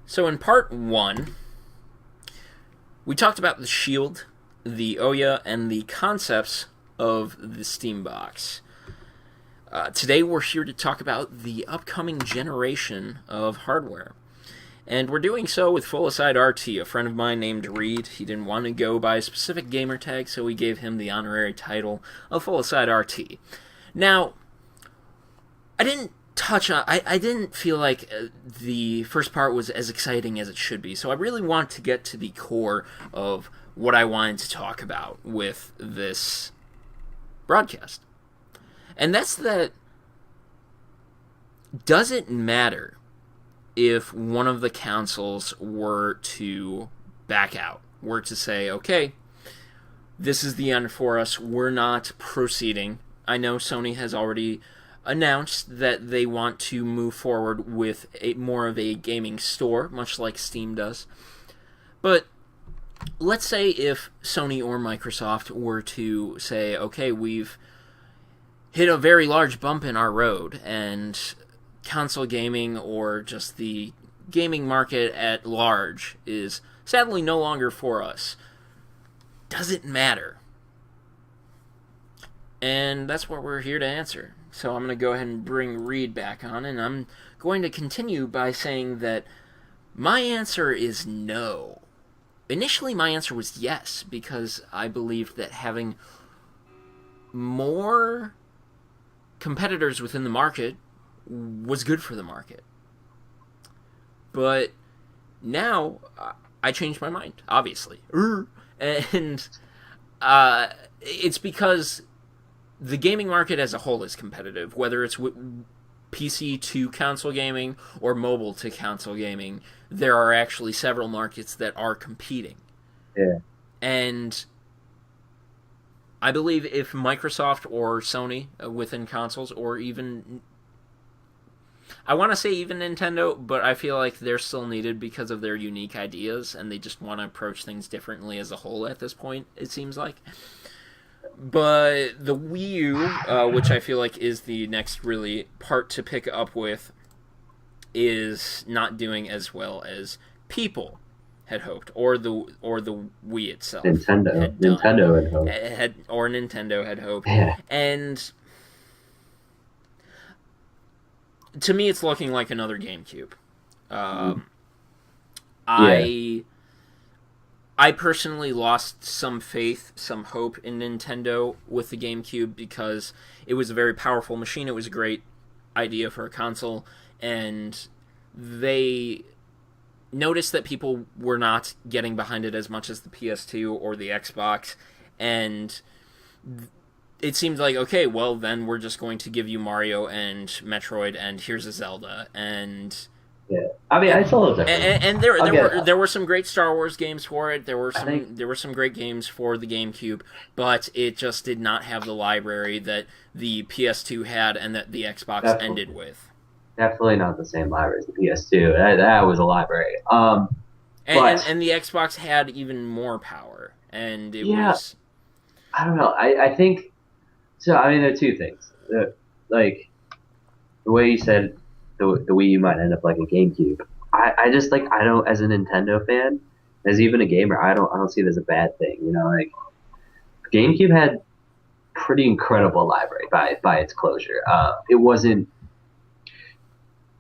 So in part 1, we talked about the Shield, the Ouya, and the concepts of the Steam Box. Today we're here to talk about the upcoming generation of hardware. And we're doing so with Fullicide RT, a friend of mine named Reed. He didn't want to go by a specific gamer tag, so we gave him the honorary title of Fullicide RT. Now, I didn't feel like the first part was as exciting as it should be, so I really want to get to the core of what I wanted to talk about with this broadcast. And that's that, does it matter if one of the consoles were to back out, were to say, okay, this is the end for us, we're not proceeding. I know Sony has already announced that they want to move forward with more of a gaming store, much like Steam does. But let's say if Sony or Microsoft were to say, okay, we've hit a very large bump in our road, and console gaming, or just the gaming market at large, is sadly no longer for us. Does it matter? And that's what we're here to answer. So I'm going to go ahead and bring Reed back on, and I'm going to continue by saying that my answer is no. Initially, my answer was yes, because I believed that having more competitors within the market was good for the market. But now, I changed my mind, obviously. And it's because the gaming market as a whole is competitive, whether it's PC to console gaming or mobile to console gaming. There are actually several markets that are competing. Yeah. And I believe if Microsoft or Sony within consoles, or even, I want to say even Nintendo, but I feel like they're still needed because of their unique ideas, and they just want to approach things differently as a whole at this point, it seems like. But the Wii U, which I feel like is the next really part to pick up with, is not doing as well as people had hoped, or the Wii itself. Nintendo had hoped. Nintendo had hoped. Yeah. And to me, it's looking like another Gamecube. I personally lost some faith, some hope in Nintendo with the GameCube, because it was a very powerful machine. It was a great idea for a console, and they noticed that people were not getting behind it as much as the PS2 or the Xbox, and it seemed like, okay, well, then we're just going to give you Mario and Metroid, and here's a Zelda, and yeah. I mean, I saw those. And there were some great Star Wars games for it. There were some great games for the GameCube, but it just did not have the library that the PS2 had and that the Xbox ended with. Definitely not the same library as the PS2. That was a library. And the Xbox had even more power, and it was. I don't know. I think so. I mean, there are two things. Like the way you said, the Wii U might end up like a GameCube. I just like, I don't, as a Nintendo fan, as even a gamer, I don't see it as a bad thing. You know, like GameCube had pretty incredible library by its closure. It wasn't.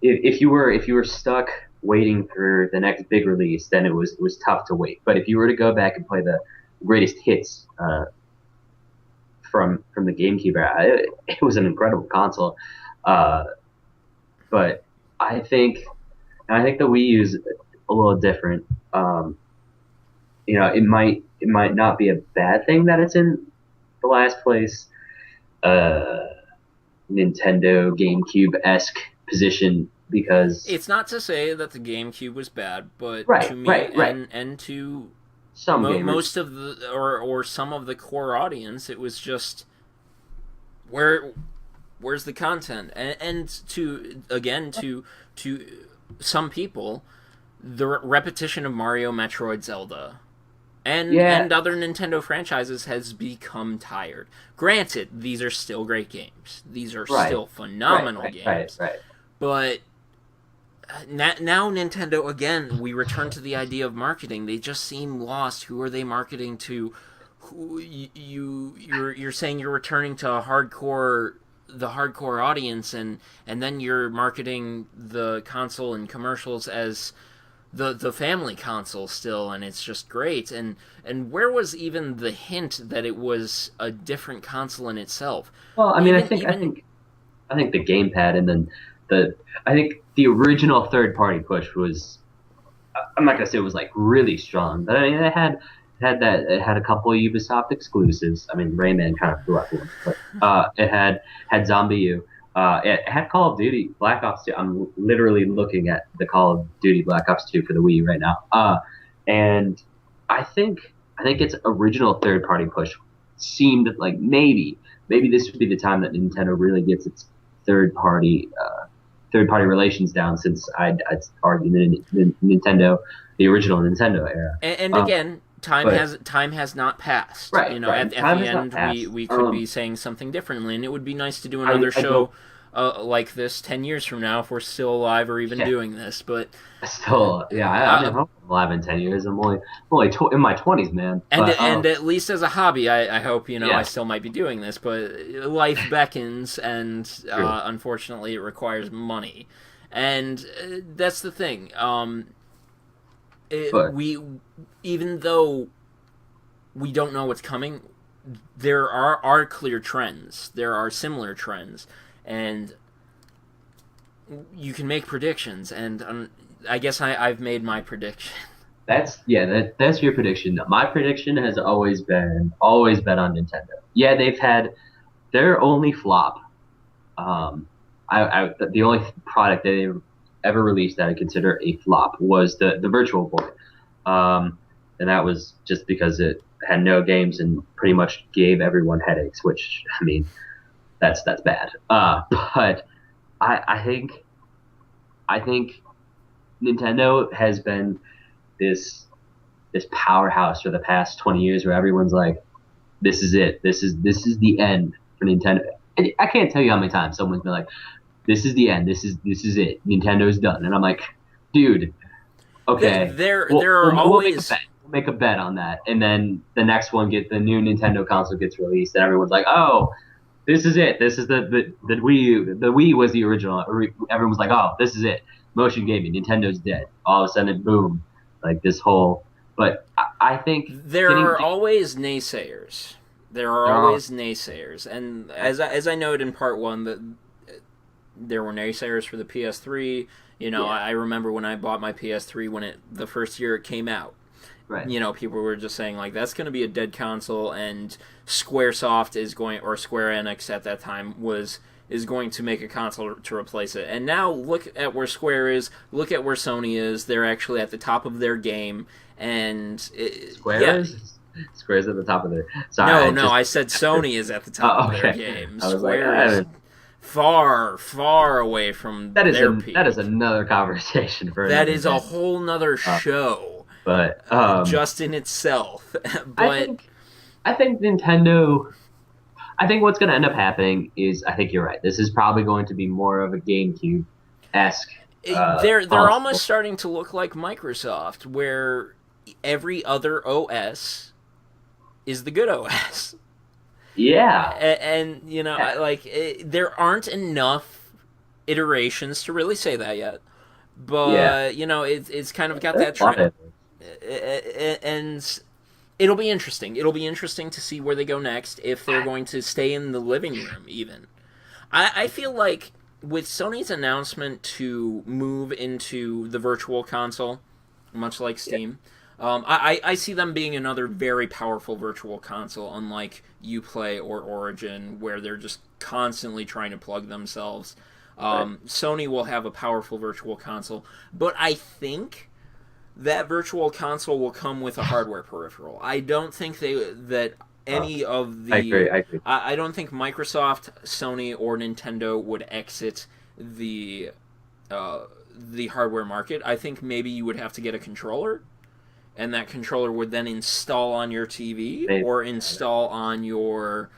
If you were stuck waiting for the next big release, then it was tough to wait. But if you were to go back and play the greatest hits from the GameCube era, it was an incredible console. But I think the Wii U is a little different. It might not be a bad thing that it's in the last place. Nintendo GameCube-esque position, because it's not to say that the GameCube was bad, but to me and to some most of the or some of the core audience, it was just where's the content, and to some people, the repetition of Mario, Metroid, Zelda, and other Nintendo franchises has become tired. Granted, these are still great games. These are still phenomenal games. Right. But now Nintendo, again, we return to the idea of marketing. They just seem lost. Who are they marketing to? Who you're saying you're returning to the hardcore audience, and then you're marketing the console and commercials as the family console still, and it's just great. And where was even the hint that it was a different console in itself? Well, I mean, I think the gamepad, and then I think the original third party push was, I'm not gonna say it was like really strong, but I mean it had a couple of Ubisoft exclusives. I mean, Rayman kind of threw up one, but it had Zombie U. It had Call of Duty Black Ops 2. I'm literally looking at the Call of Duty Black Ops 2 for the Wii U right now. And I think its original third party push seemed like maybe this would be the time that Nintendo really gets its third party relations down, since I'd argue the Nintendo, the original Nintendo era. And again, time has not passed. Right. You know, right. at the end, we could be saying something differently, and it would be nice to do another show like this 10 years from now if we're still alive or even doing this. But still, I'm alive in 10 years. I'm only in my 20s, man. And at least as a hobby, I hope I still might be doing this. But life beckons, and unfortunately, it requires money, and that's the thing. Even though we don't know what's coming, there are clear trends. There are similar trends, and you can make predictions. And I guess I've made my prediction. That's your prediction. My prediction has always been on Nintendo. Yeah, they've had their only flop. The only product that they've ever released that I consider a flop was the Virtual Boy, and that was just because it had no games and pretty much gave everyone headaches. Which, I mean, that's bad. But I think Nintendo has been this powerhouse for the past 20 years, where everyone's like, this is it. This is the end for Nintendo. And I can't tell you how many times someone's been like, this is the end. This is it. Nintendo's done. And I'm like, dude, okay. We'll make a bet on that. And then the next one, the new Nintendo console gets released, and everyone's like, oh, this is it. This is the Wii U. The Wii was the original. Everyone was like, oh, this is it. Motion gaming. Nintendo's dead. All of a sudden, boom. Like this whole. But I think there are always naysayers. There are always naysayers, and as I noted in part one, that there were naysayers for the PS3. I remember when I bought my PS3 when the first year it came out. Right. People were just saying like that's going to be a dead console, and SquareSoft or Square Enix at that time is going to make a console to replace it. And now look at where Square is. Look at where Sony is. They're actually at the top of their game, and Square's at the top of their. Sorry, I said Sony is at the top of their game. Square is far, far away from their peak. That is another conversation for. That is a whole nother show. But just in itself. But I think Nintendo. I think what's going to end up happening is, I think you're right. This is probably going to be more of a GameCube-esque. They're almost starting to look like Microsoft, where every other OS is the good OS. Yeah. And there aren't enough iterations to really say that yet. But, it's kind of got that trend. And it'll be interesting. It'll be interesting to see where they go next, if they're going to stay in the living room, even. I feel like with Sony's announcement to move into the virtual console, much like Steam, I see them being another very powerful virtual console, unlike Uplay or Origin, where they're just constantly trying to plug themselves. Sony will have a powerful virtual console, but I think that virtual console will come with a hardware peripheral. I don't think any of the. I agree. I don't think Microsoft, Sony, or Nintendo would exit the hardware market. I think maybe you would have to get a controller, and that controller would then install on your TV or install on your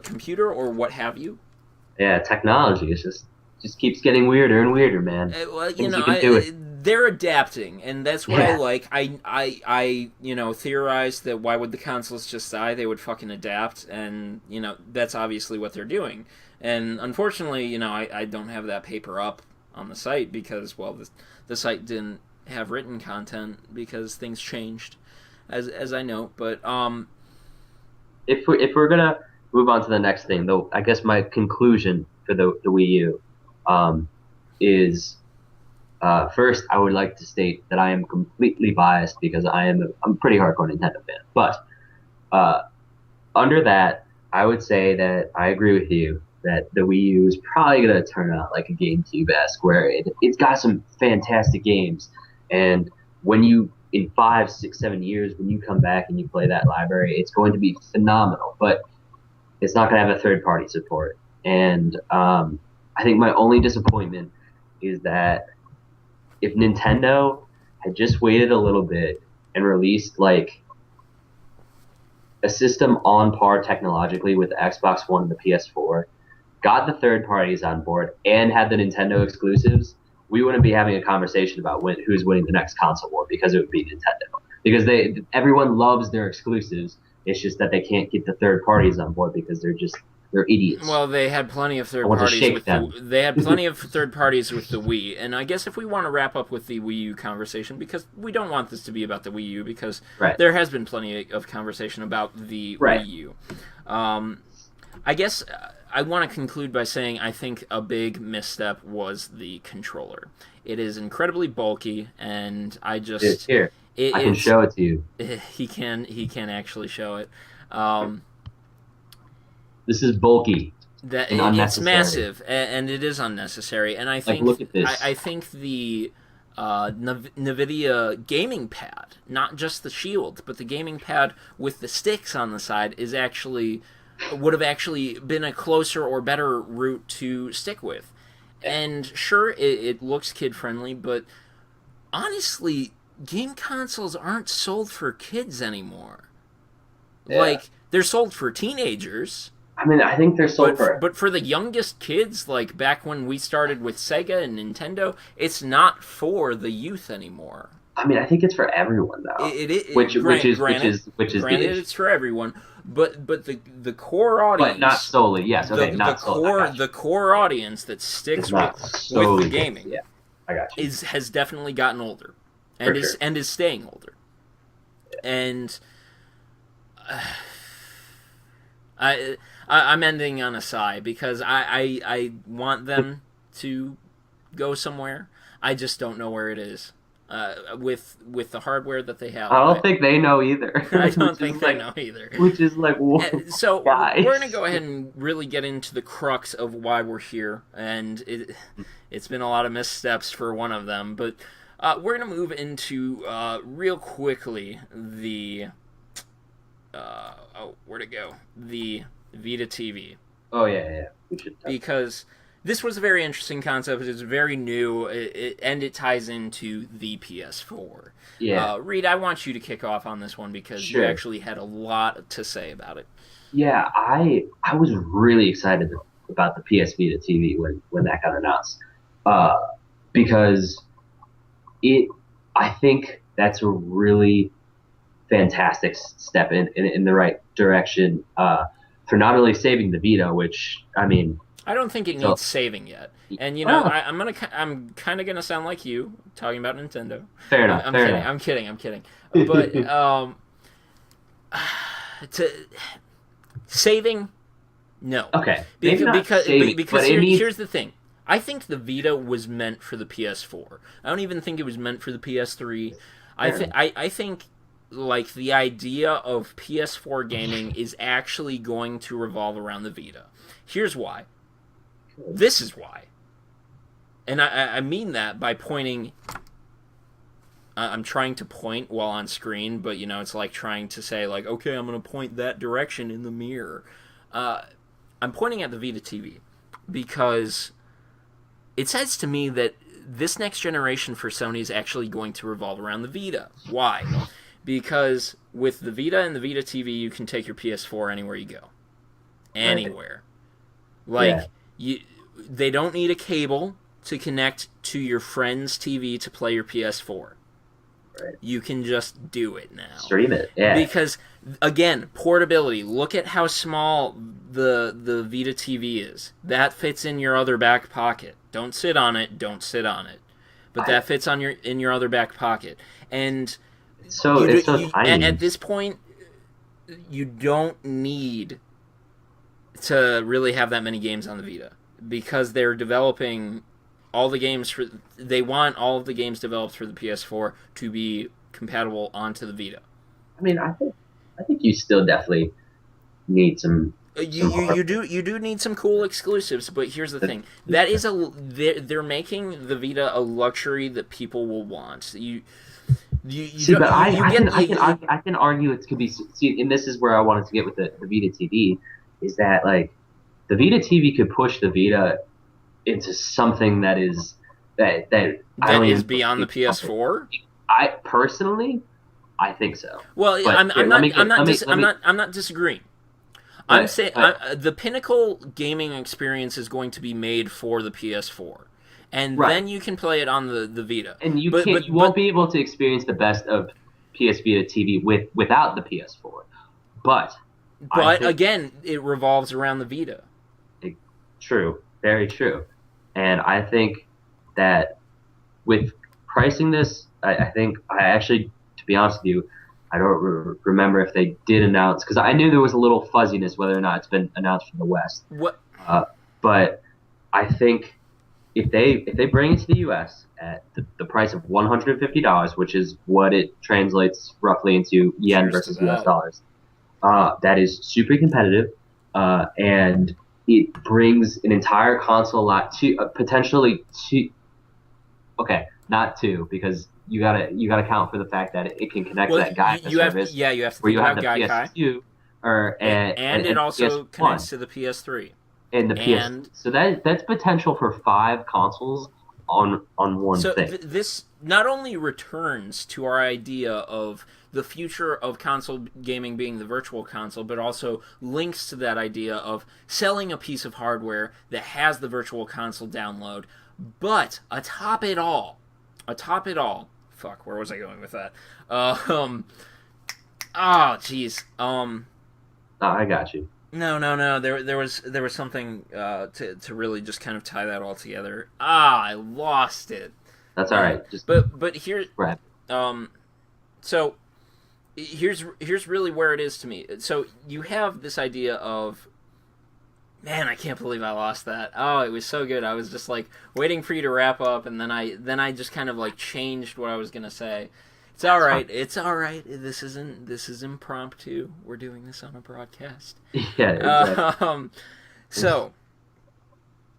computer or what have you. Yeah, technology is just just keeps getting weirder and weirder, man. Well, Things you can do it. they're adapting, and that's what I Yeah. like. I theorized that why would the consoles just die? They would fucking adapt, and that's obviously what they're doing. And unfortunately, I don't have that paper up on the site because, well, the site didn't have written content because things changed, as I know. But If we're gonna move on to the next thing, though, I guess my conclusion for the Wii U is first I would like to state that I am completely biased because I'm a pretty hardcore Nintendo fan. But under that, I would say that I agree with you that the Wii U is probably gonna turn out like a GameCube-esque, where it's got some fantastic games, and when you in 5, 6, 7 years, when you come back and you play that library, it's going to be phenomenal. But it's not going to have a third-party support. And I think my only disappointment is that if Nintendo had just waited a little bit and released like a system on par technologically with the Xbox One and the PS4, got the third parties on board, and had the Nintendo exclusives, we wouldn't be having a conversation about who's winning the next console war, because it would be Nintendo. Because everyone loves their exclusives. It's just that they can't get the third parties on board because they're idiots. Well, they had plenty of third parties with they had plenty of third parties with the Wii. And I guess if we want to wrap up with the Wii U conversation, because we don't want this to be about the Wii U, because there has been plenty of conversation about the Wii U. I guess I want to conclude by saying I think a big misstep was the controller. It is incredibly bulky, and I just I can show it to you. He can actually show it. This is bulky. It's massive, and it is unnecessary. And I think look at this. I think the NVIDIA gaming pad, not just the Shield, but the gaming pad with the sticks on the side, would have actually been a closer or better route to stick with. And sure, it looks kid-friendly, but honestly, game consoles aren't sold for kids anymore. Yeah. Like, they're sold for teenagers. I mean, I think they're sold But for the youngest kids, like back when we started with Sega and Nintendo, it's not for the youth anymore. I mean, I think it's for everyone now. Which is granted, it's for everyone. But the core audience, but not solely. Yes, okay, not solely. The core audience that sticks with the gaming, yeah, I got you. has definitely gotten older, and is staying older, and I'm ending on a sigh because I want them to go somewhere. I just don't know where it is. With the hardware that they have. I don't think they know either. I don't think they know either. Which is like, whoa, so guys. We're going to go ahead and really get into the crux of why we're here, and it's been a lot of missteps for one of them, but we're going to move into, real quickly, the, where'd it go? The Vita TV. Oh, yeah. We should because this was a very interesting concept. It's very new, and it ties into the PS4. Yeah. Reed, I want you to kick off on this one because you actually had a lot to say about it. Yeah, I was really excited about the PS Vita TV when that got announced, because I think that's a really fantastic step in the right direction for not only saving the Vita, which, I mean, I don't think it needs saving yet. And I'm kind of gonna sound like you talking about Nintendo. Fair enough. I'm kidding. But saving, no. Okay. Because here's the thing. I think the Vita was meant for the PS4. I don't even think it was meant for the PS3. I think like the idea of PS4 gaming is actually going to revolve around the Vita. Here's why. This is why. And I mean that by pointing... I'm trying to point while on screen, but, it's like trying to say, like, okay, I'm going to point that direction in the mirror. I'm pointing at the Vita TV because it says to me that this next generation for Sony is actually going to revolve around the Vita. Why? Because with the Vita and the Vita TV, you can take your PS4 anywhere you go. Anywhere. Like... They don't need a cable to connect to your friend's TV to play your PS4. Right. You can just do it now. Stream it, yeah. Because, again, portability. Look at how small the Vita TV is. That fits in your other back pocket. Don't sit on it. Don't sit on it. But that fits in your other back pocket. And it's so tiny. At this point, you don't need to really have that many games on the Vita, because they're developing all the games they want all of the games developed for the PS4 to be compatible onto the Vita. I mean, I think you still definitely need some. You do need some cool exclusives, but here's the thing: that is they're making the Vita a luxury that people will want. I can argue it could be. See, and this is where I wanted to get with the Vita TV, is that like the Vita TV could push the Vita into something that is beyond the PS4. I personally, I think so. Well, I'm not disagreeing. I'm saying the pinnacle gaming experience is going to be made for the PS4, and then you can play it on the Vita. And you won't be able to experience the best of PS Vita TV without the PS4. But again, it revolves around the Vita. True, very true. And I think that with pricing this, I think I actually, to be honest with you, I don't remember if they did announce, because I knew there was a little fuzziness whether or not it's been announced from the West. What? But I think if they bring it to the U.S. at the price of $150, which is what it translates roughly into yen versus U.S. dollars, that is super competitive, and it brings an entire console lot to potentially two. Okay, not two, because you gotta count for the fact that it can connect that Gaikai service. You have to think about Gaikai. And it also PS1. connects to the PS3. And the PS. So that's potential for 5 consoles on one thing. So this not only returns to our idea of the future of console gaming being the virtual console, but also links to that idea of selling a piece of hardware that has the virtual console download. But atop it all, fuck, where was I going with that? I got you. No. There was something to really just kind of tie that all together. I lost it. That's all right. But here, right. So here's really where it is to me. So you have this idea of, man, I can't believe I lost that. Oh, it was so good. I was just like waiting for you to wrap up, and then I just kind of like changed what I was gonna say. It's all right. It's all right. This is impromptu. We're doing this on a broadcast. Yeah. Exactly. So,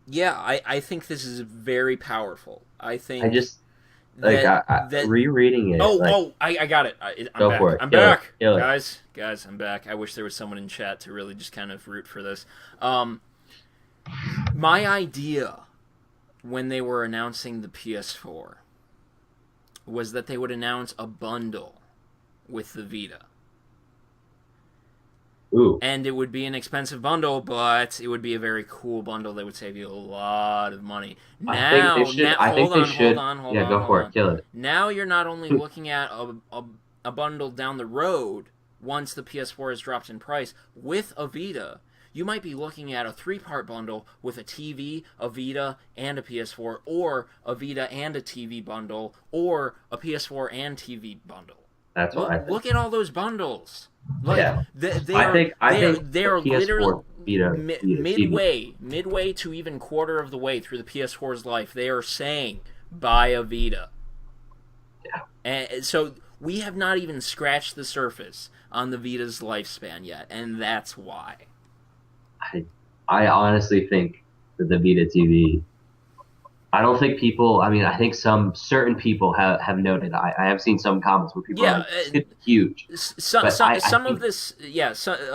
yeah, I think this is very powerful. I think. I just rereading it. I got it. Go back. for it. I'm back, Kill it. guys. I'm back. I wish there was someone in chat to really just kind of root for this. My idea when they were announcing the PS4 was that they would announce a bundle with the Vita. Ooh. And it would be an expensive bundle, but it would be a very cool bundle that would save you a lot of money. Now, hold on. Yeah, go for it. Kill it. Now you're not only looking at a bundle down the road once the PS4 is dropped in price with a Vita. You might be looking at a 3-part bundle with a TV, a Vita, and a PS4, or a Vita and a TV bundle, or a PS4 and TV bundle. That's what I think. Look at all those bundles. Like, yeah. They are literally Vita, midway to even quarter of the way through the PS4's life. They are saying buy a Vita. Yeah. And so we have not even scratched the surface on the Vita's lifespan yet, and that's why. I honestly think that the Vita TV, I don't think people, I think some certain people have noted, I have seen some comments where people are like, it's huge. A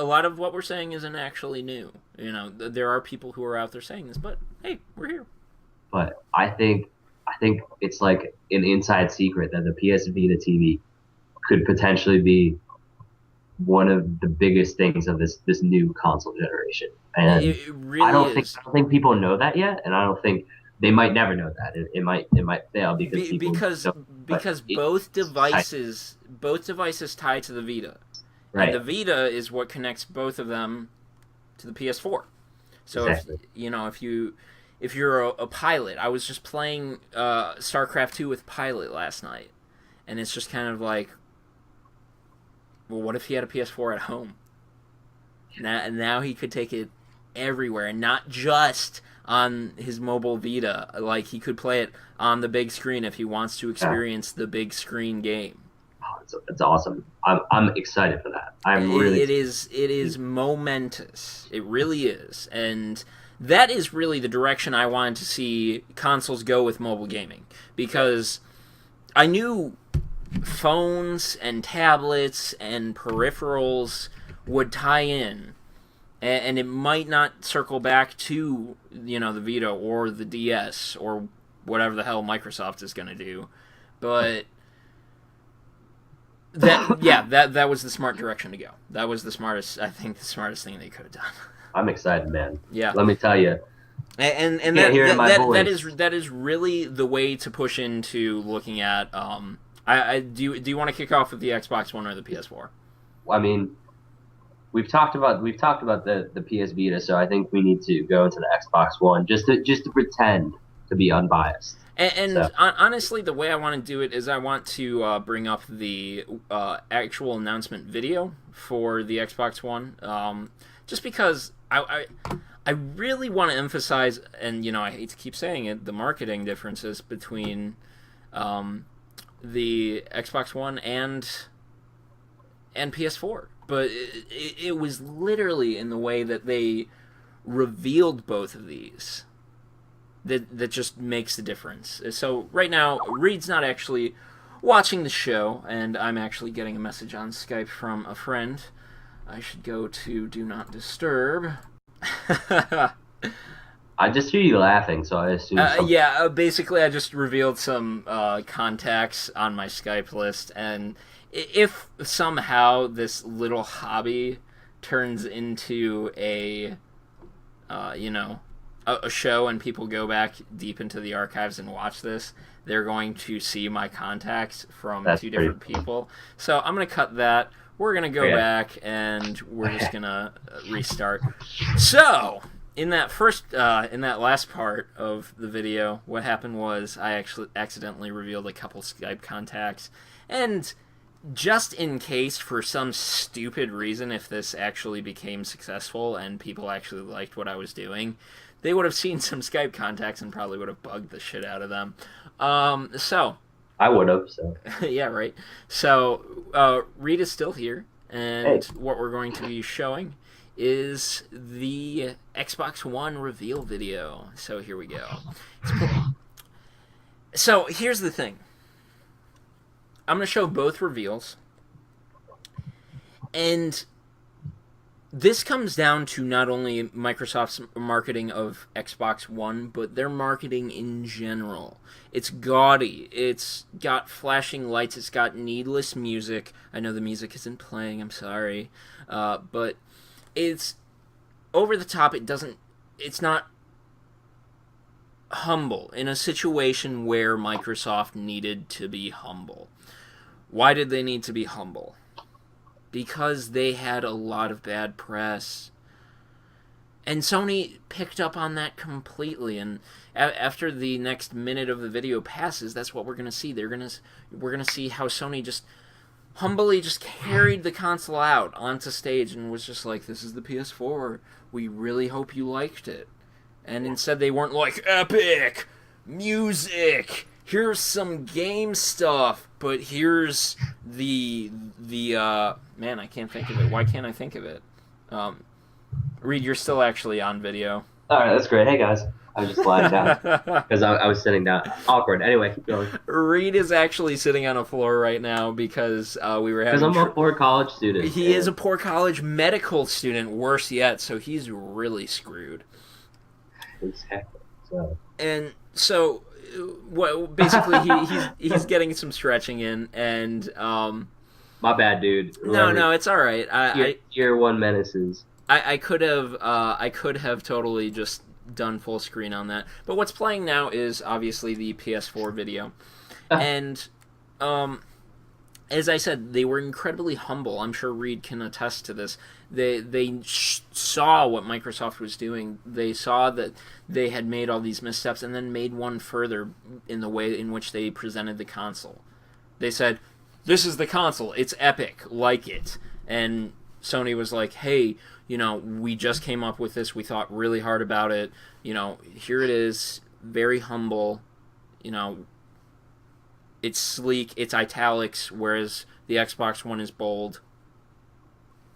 lot of what we're saying isn't actually new. You know, there are people who are out there saying this, but hey, we're here. But I think it's like an inside secret that the PS Vita TV could potentially be one of the biggest things of this new console generation. And It really is. I don't think people know that yet, and I don't think they might never know that. It might fail because people Because don't. But both devices tie to the Vita, and right, the Vita is what connects both of them to the PS4. So exactly. if you're a pilot, I was just playing StarCraft 2 with Pilot last night, and it's just kind of like, well, what if he had a PS4 at home? Now he could take it everywhere, and not just on his mobile Vita. Like, he could play it on the big screen if he wants to experience the big screen game. Oh, it's awesome. I'm excited for that. I'm really. It is momentous. It really is, and that is really the direction I wanted to see consoles go with mobile gaming, because I knew phones and tablets and peripherals would tie in, and it might not circle back to the Vita or the DS or whatever the hell Microsoft is going to do, but that was the smart direction to go. That was the smartest thing they could have done. I'm excited, man. Yeah, let me tell you. And that is really the way to push into looking at. Do you want to kick off with the Xbox One or the PS4? I mean, we've talked about the PS Vita, so I think we need to go into the Xbox One just to pretend to be unbiased. Honestly, the way I want to do it is I want to bring up the actual announcement video for the Xbox One, just because I really want to emphasize, and I hate to keep saying it, the marketing differences between the Xbox One and PS4. But it was literally in the way that they revealed both of these that just makes the difference. So right now, Reed's not actually watching the show, and I'm actually getting a message on Skype from a friend. I should go to Do Not Disturb. I just hear you laughing, so I assume. Basically, I just revealed some contacts on my Skype list, and if somehow this little hobby turns into a show and people go back deep into the archives and watch this, they're going to see my contacts from two different people. So I'm going to cut that. We're going to go back, and we're just going to restart. So, in that last part of the video, what happened was I actually accidentally revealed a couple Skype contacts, and just in case, for some stupid reason, if this actually became successful and people actually liked what I was doing, they would have seen some Skype contacts and probably would have bugged the shit out of them. So I would have. So yeah, right. So Reed is still here, and what we're going to be showing is the Xbox One reveal video. So here we go. So here's the thing. I'm going to show both reveals, and this comes down to not only Microsoft's marketing of Xbox One, but their marketing in general. It's gaudy. It's got flashing lights. It's got needless music. I know the music isn't playing. I'm sorry. But it's over the top. It's not humble in a situation where Microsoft needed to be humble. Why did they need to be humble? Because they had a lot of bad press. And Sony picked up on that completely. And after the next minute of the video passes, that's what we're going to see. We're going to see how Sony just humbly just carried the console out onto stage and was just like, this is the PS4. We really hope you liked it. And instead they weren't like, epic music, here's some game stuff, but here's the man, I can't think of it. Why can't I think of it? Reed, you're still actually on video. All right, that's great. Hey guys, I was just lying down because I was sitting down. Awkward. Anyway, keep going. Reed is actually sitting on a floor right now because we were having. Because I'm a poor college student. He is a poor college medical student. Worse yet, so he's really screwed. Exactly. So. And so, basically, he's getting some stretching in, and My bad, dude. No, it's all right. Tier 1 menaces. I could have totally just done full screen on that. But what's playing now is obviously the PS4 video, and as I said, they were incredibly humble. I'm sure Reed can attest to this. They saw what Microsoft was doing. They saw that they had made all these missteps and then made one further in the way in which they presented the console. They said, "This is the console. It's epic. Like it." And Sony was like, "Hey, we just came up with this. We thought really hard about it. Here it is. Very humble. It's sleek, it's italics, whereas the Xbox One is bold.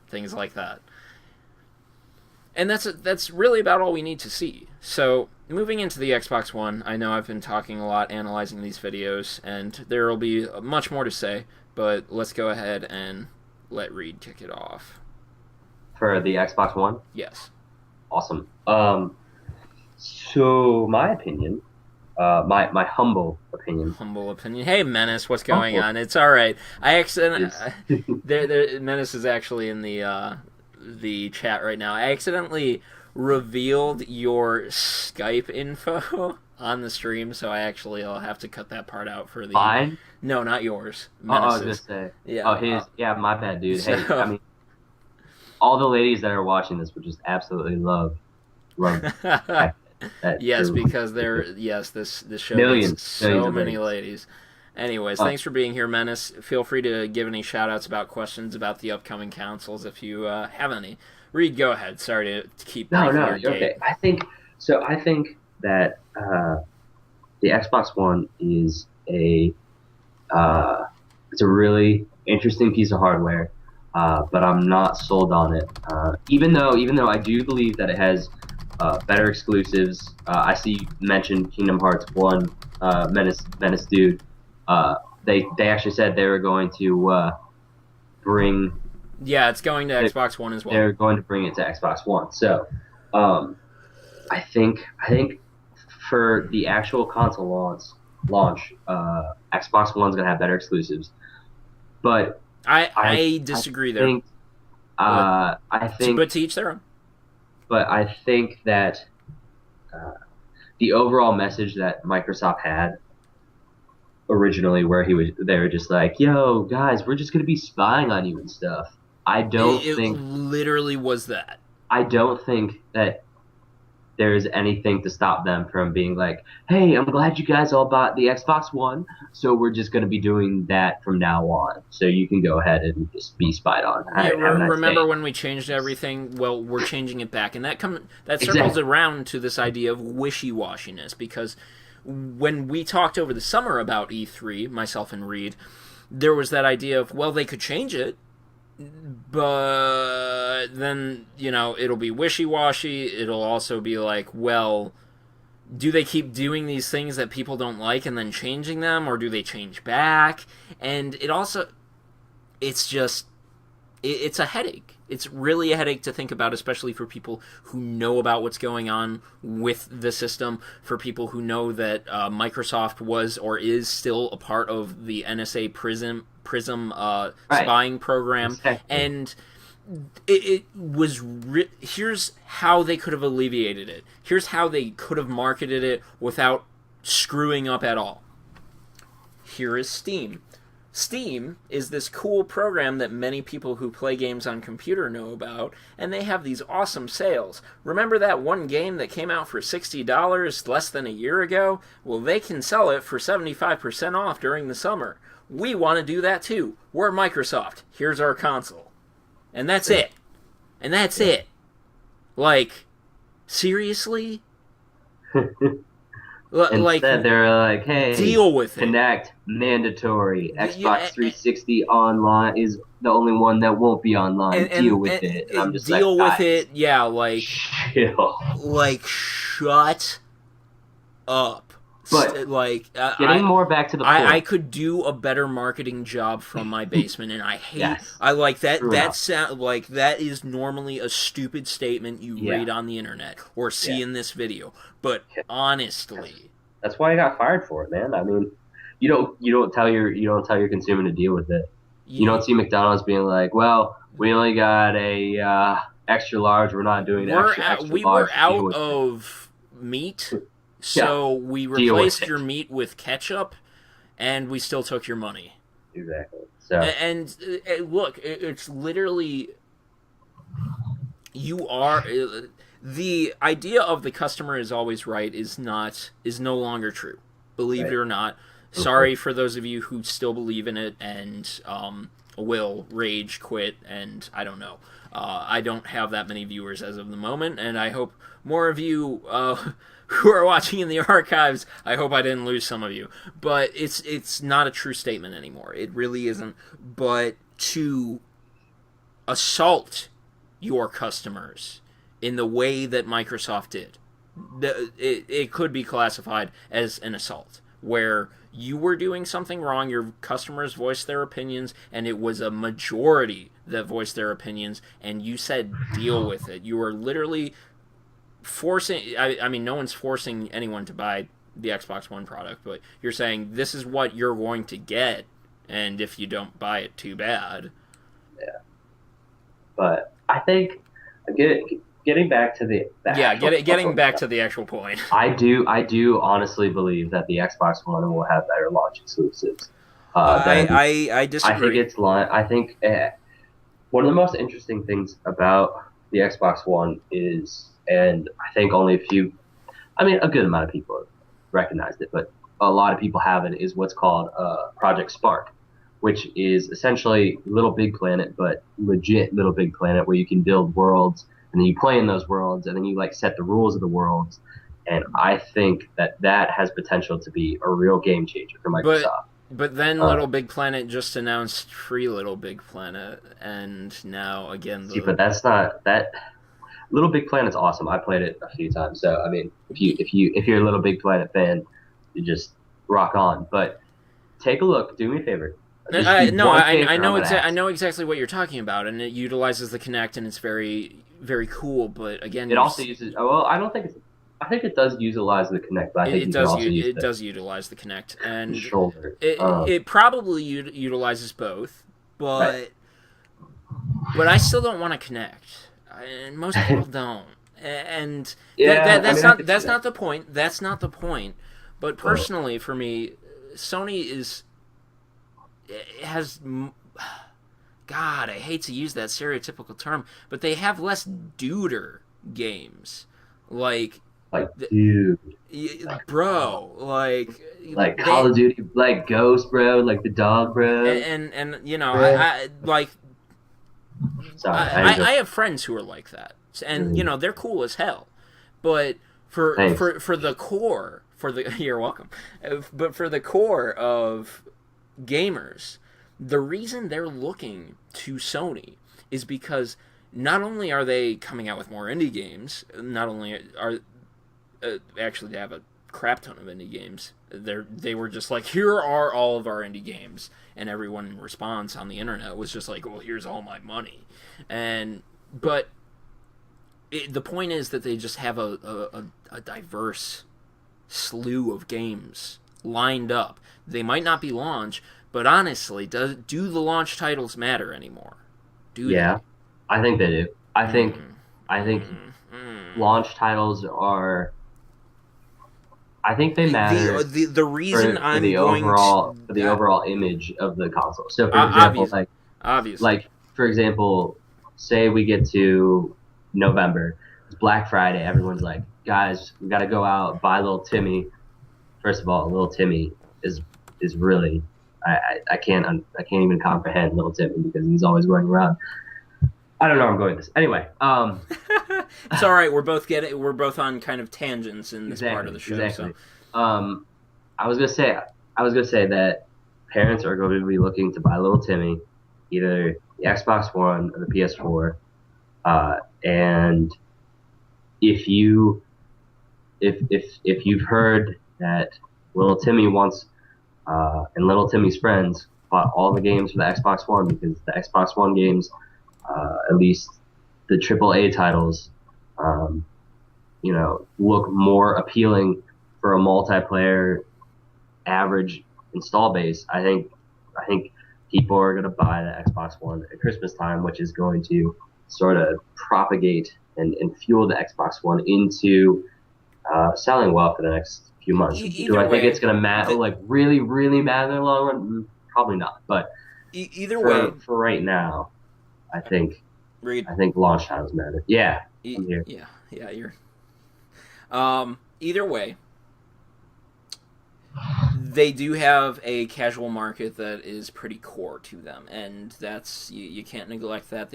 Things like that." And that's really about all we need to see. So, moving into the Xbox One, I know I've been talking a lot, analyzing these videos, and there will be much more to say, but let's go ahead and let Reed kick it off. For the Xbox One? Yes. Awesome. So, my opinion... my humble opinion. Humble opinion. Hey, Menace, what's going on? It's all right. I accidentally Menace is actually in the chat right now. I accidentally revealed your Skype info on the stream, so I'll have to cut that part out for the. Mine? No, not yours. Menace's. I was gonna say. Yeah. Oh, his. Yeah, my bad, dude. So, hey, I mean, all the ladies that are watching this would just absolutely love. Yes, because this show millions so many ladies. Anyways, thanks for being here, Menace. Feel free to give any shout-outs about questions about the upcoming consoles if you have any. Reed, go ahead. Sorry to keep breaking your gate. Okay. I think that the Xbox One is it's a really interesting piece of hardware, but I'm not sold on it. Even though I do believe that it has better exclusives. I see you mentioned Kingdom Hearts 1, Menace Dude. They actually said they were going to bring... Yeah, it's going to Xbox One as well. They're going to bring it to Xbox One. So, I think for the actual console launch, Xbox One's going to have better exclusives. But I disagree there. I think... But to each their own. But I think that the overall message that Microsoft had originally, where they were just like, "Yo, guys, we're just gonna be spying on you and stuff." I don't think it literally was that. I don't think that there's anything to stop them from being like, "Hey, I'm glad you guys all bought the Xbox One, so we're just going to be doing that from now on. So you can go ahead and just be spied on." Remember when we changed everything? Well, we're changing it back, and that circles around to this idea of wishy-washiness, because when we talked over the summer about E3, myself and Reed, there was that idea of, well, they could change it, but then, it'll be wishy-washy. It'll also be like, well, do they keep doing these things that people don't like and then changing them, or do they change back? And it's a headache. It's really a headache to think about, especially for people who know about what's going on with the system, for people who know that Microsoft was or is still a part of the NSA Prism spying program. Exactly. And it was here's how they could have alleviated it. Here's how they could have marketed it without screwing up at all. Here is Steam. Steam is this cool program that many people who play games on computer know about, and they have these awesome sales. Remember that one game that came out for $60 less than a year ago? Well, they can sell it for 75% off during the summer. We want to do that too. We're Microsoft. Here's our console. And that's it. And that's it. Like, seriously? Instead, they're like, "Hey, deal with it. Kinect mandatory. Xbox 360 online is the only one that won't be online. Deal with it." And I'm just deal like, with it. Yeah, like, chill. Like, shut up. But getting more back to the point, I could do a better marketing job from my basement, and I hate. Yes. I like that. That is normally a stupid statement you read on the internet or see in this video. But honestly, that's why I got fired for it, man. I mean, you don't tell your consumer to deal with it. You don't see McDonald's being like, well, we only got a extra large. We're not doing the extra we large were to deal out with it. of meat, Yeah, so we deal with replaced it. your meat with ketchup, and we still took your money. Exactly. So And look, it's literally you are the idea of the customer is always right is no longer true. Believe it right. or not. Okay. Sorry for those of you who still believe in it and will rage quit, and I don't know. I don't have that many viewers as of the moment, and I hope more of you who are watching in the archives. I hope I didn't lose some of you, but it's not a true statement anymore. It really isn't. But to assault your customers in the way that Microsoft did, it could be classified as an assault, where you were doing something wrong, your customers voiced their opinions, and it was a majority that voiced their opinions, and you said deal with it. You were literally forcing, I mean, no one's forcing anyone to buy the Xbox One product, but you're saying this is what you're going to get, and if you don't buy it, too bad. Yeah. But I think getting back to Getting back to the actual point. I do honestly believe that the Xbox One will have better launch exclusives. Than I disagree. I think one of the most interesting things about the Xbox One is, and I think only a good amount of people recognized it, but a lot of people haven't, is what's called Project Spark, which is essentially Little Big Planet, but legit Little Big Planet, where you can build worlds and then you play in those worlds and then you like set the rules of the worlds. And I think that has potential to be a real game changer for Microsoft. But then Little Big Planet just announced Free Little Big Planet, and now again but that's not that. Little Big Planet's awesome. I played it a few times, so I mean, if you're a Little Big Planet fan, you just rock on. But take a look. Do me a favor. I know exactly what you're talking about, and it utilizes the Kinect, and it's very, very cool. But again, it also uses. Well, I don't think it's. I think it does utilize the Kinect, but I think it does utilize the Kinect, and shoulder. It probably utilizes both, but Right. but I still don't want to connect, and most people don't. And that's not the point. That's not the point. But personally, for me, Sony has. God, I hate to use that stereotypical term, but they have less duder games. Like, dude, bro, like Call of Duty, like Ghost, bro, like the dog, bro, and you know, Sorry, I have friends who are like that, and you know, they're cool as hell, but for the core, you're welcome, but for the core of gamers, the reason they're looking to Sony is because not only are they coming out with more indie games, not only are actually they have a crap ton of indie games. They were just like, here are all of our indie games, and everyone in response on the internet was just like, well, here's all my money, but the point is that they just have a diverse slew of games lined up. They might not be launch, but honestly, do the launch titles matter anymore? Yeah, I think they do. I think launch titles are. I think they matter. The reason for the overall image of the console. So, for example, obviously, for example, say we get to November, it's Black Friday. Everyone's like, guys, we got to go out, buy Little Timmy. First of all, Little Timmy is really. I can't even comprehend Little Timmy because he's always running around. I don't know where I'm going with this. Anyway, it's all right. We're both on kind of tangents in this part of the show. Exactly. So. I was gonna say that parents are going to be looking to buy Little Timmy, either the Xbox One or the PS4, and if you've heard that Little Timmy wants. And Little Timmy's friends bought all the games for the Xbox One because the Xbox One games, at least the AAA titles, look more appealing for a multiplayer average install base. I think people are going to buy the Xbox One at Christmas time, which is going to sort of propagate and fuel the Xbox One into selling well for the next few months. Do I think it's going to matter, like really, really matter in the long run? Probably not. But either way, for right now, I think Reed. I think launch times matter. Yeah, I'm here. Yeah, you're. Either way, they do have a casual market that is pretty core to them, and that's you can't neglect that.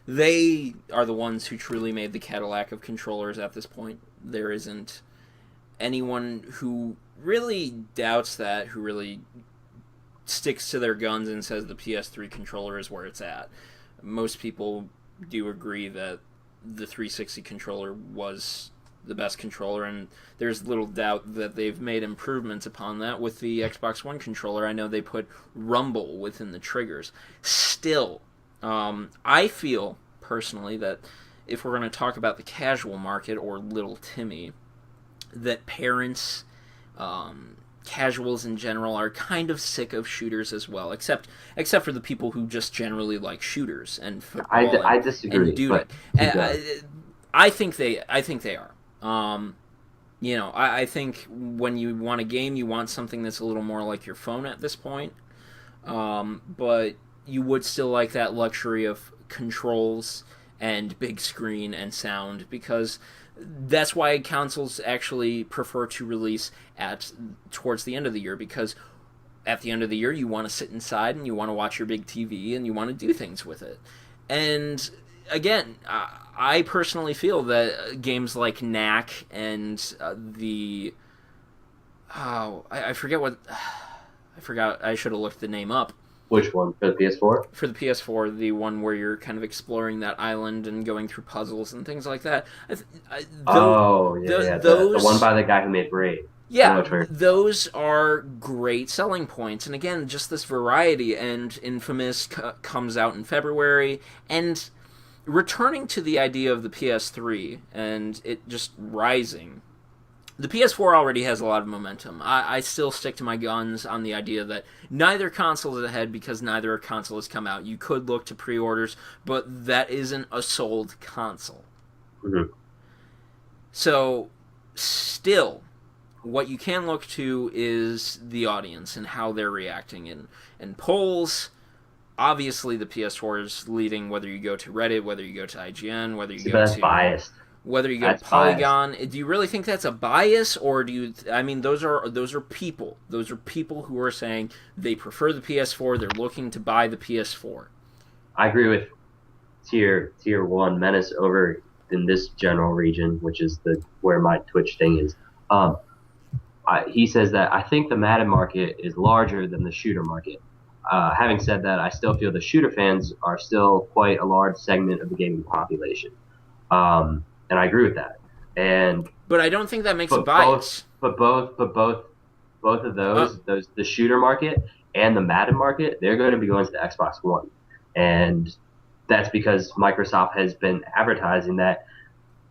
They are the ones who truly made the Cadillac of controllers at this point. There isn't anyone who really doubts that, who really sticks to their guns and says the PS3 controller is where it's at. Most people do agree that the 360 controller was the best controller, and there's little doubt that they've made improvements upon that with the Xbox One controller. I know they put rumble within the triggers. Still, I feel personally that if we're going to talk about the casual market or little Timmy, that parents, casuals in general, are kind of sick of shooters as well, except for the people who just generally like shooters and football. I disagree. And do it. I think they are. I think when you want a game, you want something that's a little more like your phone at this point. But you would still like that luxury of controls and big screen and sound, because that's why consoles actually prefer to release towards the end of the year, because at the end of the year you want to sit inside and you want to watch your big TV and you want to do things with it. And again, I personally feel that games like Knack and I forgot, I should have looked the name up. Which one? For the PS4? For the PS4, the one where you're kind of exploring that island and going through puzzles and things like that. The one by the guy who made Braid. Yeah, those are great selling points. And again, just this variety. And Infamous comes out in February. And returning to the idea of the PS3 and it just rising, the PS4 already has a lot of momentum. I still stick to my guns on the idea that neither console is ahead because neither console has come out. You could look to pre-orders, but that isn't a sold console. Mm-hmm. So, still, what you can look to is the audience and how they're reacting. And polls, obviously the PS4 is leading, whether you go to Reddit, whether you go to IGN, whether you go to... biased. Whether you go to Polygon. Biased. Do you really think that's a bias, or do you... I mean, those are people. Those are people who are saying they prefer the PS4, they're looking to buy the PS4. I agree with tier 1 Menace over in this general region, which is where my Twitch thing is. He says that I think the Madden market is larger than the shooter market. Having said that, I still feel the shooter fans are still quite a large segment of the gaming population. And I agree with that. But I don't think that makes a bias. Both of those, the shooter market and the Madden market, they're going to be going to the Xbox One. And that's because Microsoft has been advertising that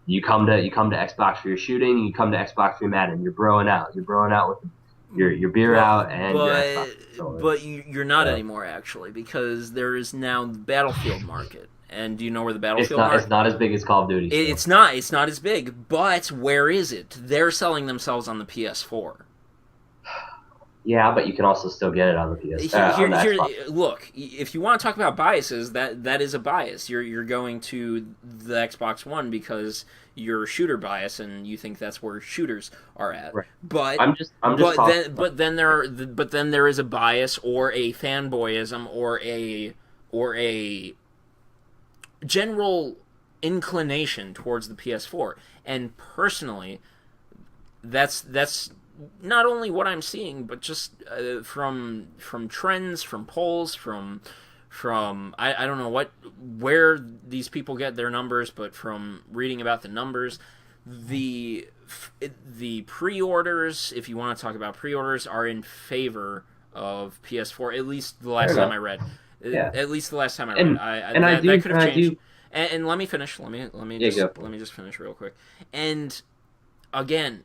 you come to Xbox for your shooting, you come to Xbox for your Madden. You're broing out. You're broing out with your beer out and your Xbox. But you're not anymore, actually, because there is now the Battlefield market. And do you know where the Battlefield market? It's not as big as Call of Duty. It's not as big, but where is it? They're selling themselves on the PS4. Yeah, but you can also still get it on the PS4. Look, if you want to talk about biases, that is a bias. You're going to the Xbox One because you're shooter bias and you think that's where shooters are at. Right. But then there is a bias or a fanboyism or a general inclination towards the PS4. And personally, that's not only what I'm seeing, but just from trends, from polls, from I don't know where these people get their numbers, but from reading about the numbers, the pre-orders, if you want to talk about pre-orders, are in favor of PS4. At least the last time I read. Yeah. At least the last time I read. That could have changed. And let me finish. Let me just finish real quick. And again,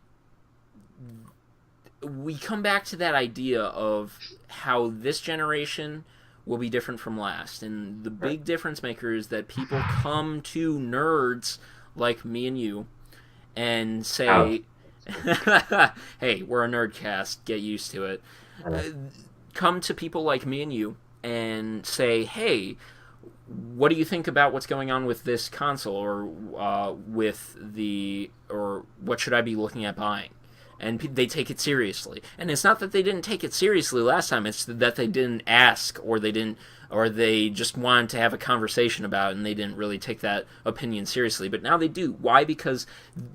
we come back to that idea of how this generation will be different from last. And the big difference maker is that people come to nerds like me and you and say, hey, we're a nerdcast, get used to it. Come to people like me and you and say, hey, what do you think about what's going on with this console, or or what should I be looking at buying? And they take it seriously. And it's not that they didn't take it seriously last time, it's that they didn't ask, or they just wanted to have a conversation about it, and they didn't really take that opinion seriously. But now they do. Why? Because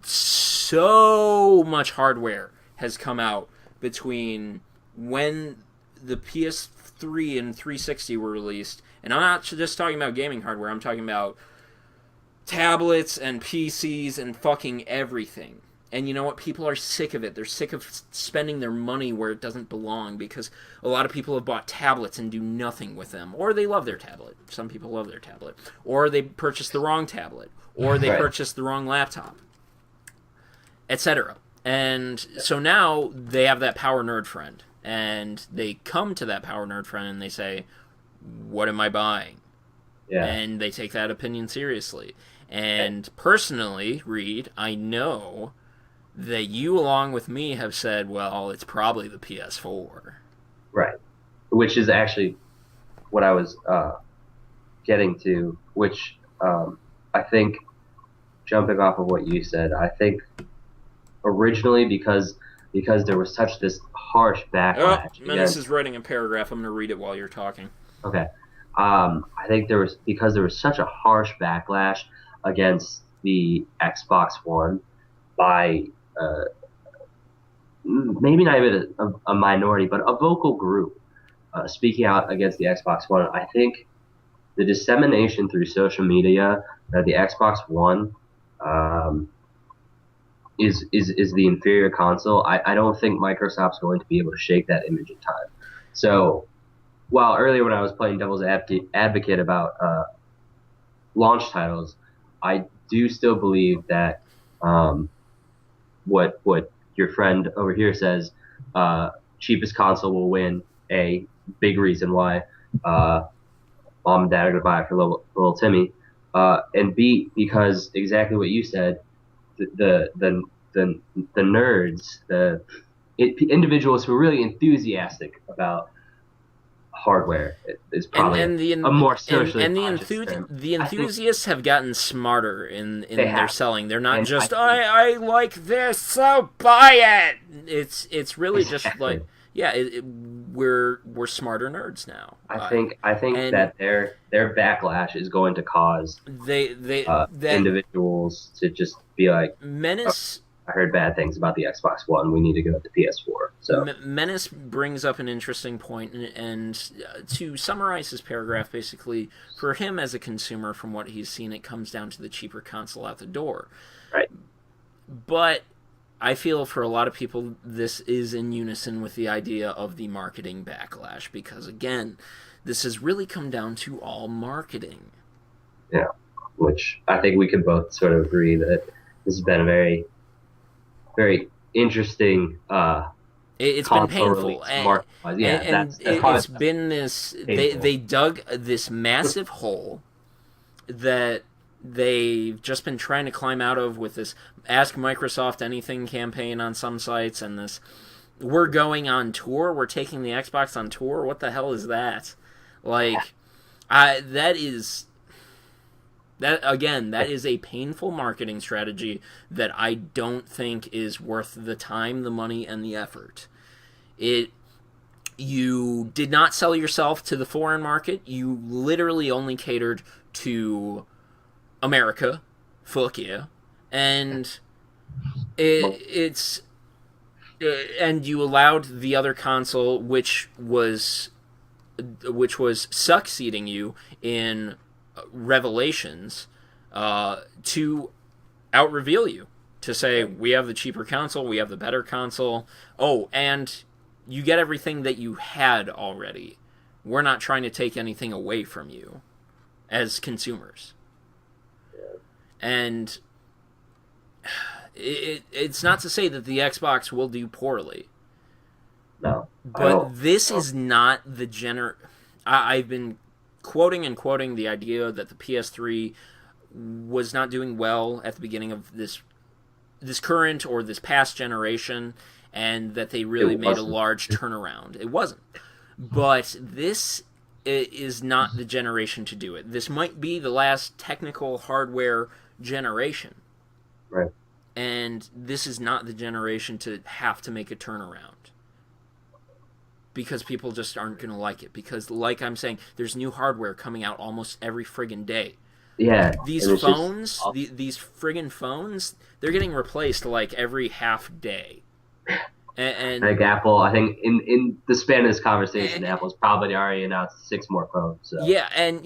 so much hardware has come out between when the PS3 and 360 were released, and I'm not just talking about gaming hardware, I'm talking about tablets and PCs and fucking everything. And you know what? People are sick of it. They're sick of spending their money where it doesn't belong, because a lot of people have bought tablets and do nothing with them. Or they love their tablet. Some people love their tablet. Or they purchased the wrong tablet. Or they purchased the wrong laptop. Etc. And so now they have that power nerd friend. And they come to that power nerd friend and they say, what am I buying? Yeah. And they take that opinion seriously. And personally, Reed, I know that you, along with me, have said, well, it's probably the PS4. Right. Which is actually what I was getting to, which I think, jumping off of what you said, I think originally because there was such this harsh backlash. Menace is writing a paragraph. I'm going to read it while you're talking. Okay. I think there was such a harsh backlash against the Xbox One by maybe not even a minority, but a vocal group speaking out against the Xbox One. I think the dissemination through social media that the Xbox One is the inferior console. I don't think Microsoft's going to be able to shake that image in time. So while earlier when I was playing devil's advocate about launch titles, I do still believe that what your friend over here says, cheapest console will win. A big reason why mom and dad are gonna buy it for little Timmy, and B, because exactly what you said, the nerds, individuals who are really enthusiastic about hardware is probably a more socially the enthusiasts have gotten smarter in their selling. They're not just I like this, so buy it. It's really just like we're smarter nerds now. I think that their backlash is going to cause individuals to just be like, Menace. I heard bad things about the Xbox One. We need to go to the PS4. So Menace brings up an interesting point, and to summarize his paragraph, basically, for him as a consumer, from what he's seen, it comes down to the cheaper console out the door. Right. But I feel for a lot of people, this is in unison with the idea of the marketing backlash, because, again, this has really come down to all marketing. Yeah, which I think we could both sort of agree that this has been a very interesting. It's been painful, and it's been this. They dug this massive hole that they've just been trying to climb out of with this Ask Microsoft Anything campaign on some sites, and this we're going on tour. We're taking the Xbox on tour. What the hell is that? Like, that is. That is a painful marketing strategy that I don't think is worth the time, the money, and the effort. You did not sell yourself to the foreign market. You literally only catered to America. Fuck yeah. And and you allowed the other console, which was succeeding you in revelations, to out-reveal you, to say, we have the cheaper console, we have the better console, and you get everything that you had already. We're not trying to take anything away from you as consumers. And it's not to say that the Xbox will do poorly. No. But this is not the I've been quoting the idea that the PS3 was not doing well at the beginning of this current or this past generation, and that they really made a large turnaround. It wasn't. But this is not the generation to do it. This might be the last technical hardware generation. Right. And this is not the generation to have to make a turnaround. Because people just aren't going to like it. Because, like I'm saying, there's new hardware coming out almost every friggin' day. Yeah. These phones, these friggin' phones, they're getting replaced like every half day. And I think Apple, in the span of this conversation, Apple's probably already announced 6 more phones. So. Yeah, and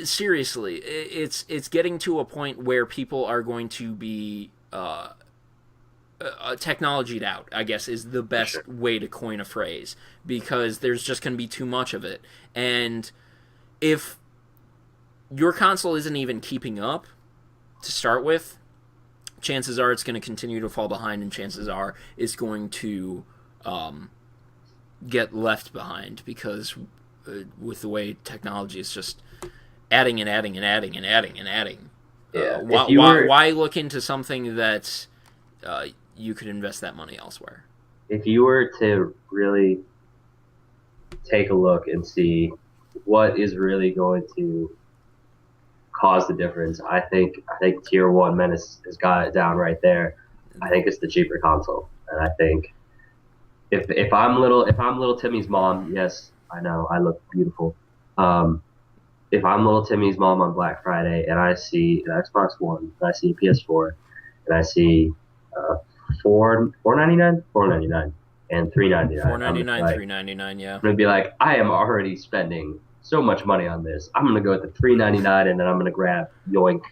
seriously, it's getting to a point where people are going to be technologied out, I guess, is the best way to coin a phrase, because there's just going to be too much of it. And if your console isn't even keeping up to start with, chances are it's going to continue to fall behind, and chances are it's going to get left behind, because with the way technology is just adding and adding and adding and adding and adding. Yeah. Why look into something that you could invest that money elsewhere? If you were to really take a look and see what is really going to cause the difference, I think Tier 1 Menace has got it down right there. I think it's the cheaper console, and I think if I'm little Timmy's mom, yes, I know I look beautiful. If I'm little Timmy's mom on Black Friday and I see an Xbox One, and I see a PS4, and I see $4.99 and $3.99, $4.99, $3.99, yeah. I'm gonna be like, I am already spending so much money on this. I'm gonna go with the $3.99, and then I'm gonna grab Yoink,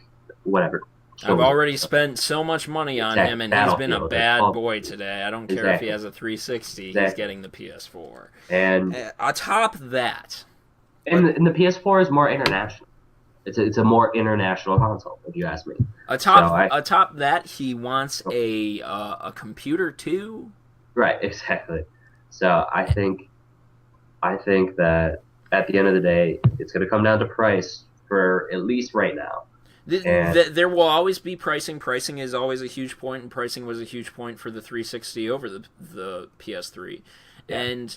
whatever. I've already spent so much money on him, and he's been a bad boy today. I don't care if he has a 360. He's getting the PS4. And atop that, and the PS4 is more international. It's a more international console, if you ask me. Atop that, he wants a computer too. Right, exactly. So I think that at the end of the day, it's going to come down to price for at least right now. There will always be pricing. Pricing is always a huge point, and pricing was a huge point for the 360 over the PS3. Yeah. And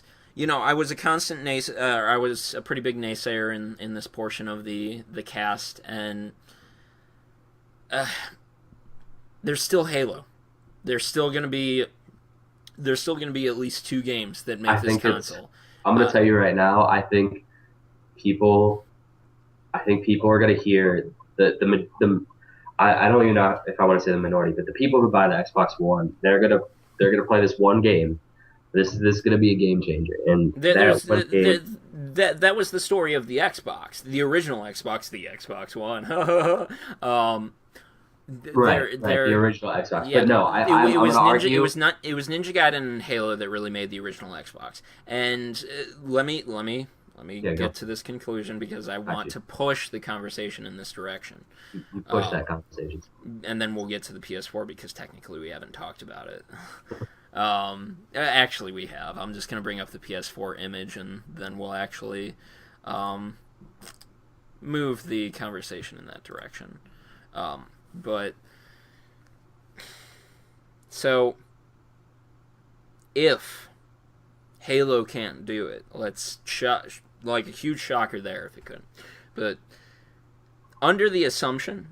I was a constant I was a pretty big naysayer in this portion of the cast, and there's still Halo. There's still going to be at least 2 games that make this console. I'm going to tell you right now, I think people are going to hear I don't even know if I want to say the minority, but the people who buy the Xbox One, they're going to play this one game. This is going to be a game changer. And that was the story of the Xbox, the original Xbox, the Xbox One. The original Xbox. Yeah, but no, it was Ninja. argue... It was Ninja Gaiden and Halo that really made the original Xbox. And let me get to this conclusion, because I want to push the conversation in this direction. Push that conversation. And then we'll get to the PS4, because technically we haven't talked about it. Actually, we have. I'm just going to bring up the PS4 image, and then we'll actually move the conversation in that direction. But so if Halo can't do it, let's like a huge shocker there if it couldn't. But under the assumption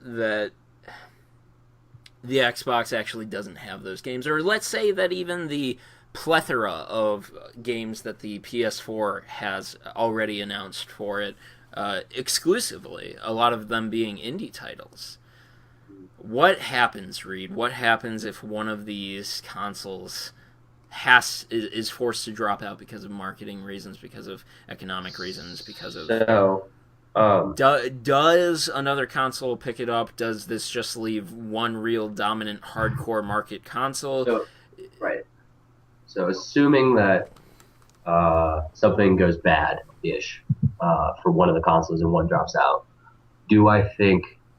that the Xbox actually doesn't have those games, or let's say that even the plethora of games that the PS4 has already announced for it exclusively, a lot of them being indie titles. What happens, Reed? What happens if one of these consoles is forced to drop out because of marketing reasons, because of economic reasons, because of... does another console pick it up? Does this just leave one real dominant hardcore market console? Right. So assuming that something goes bad-ish for one of the consoles and one drops out,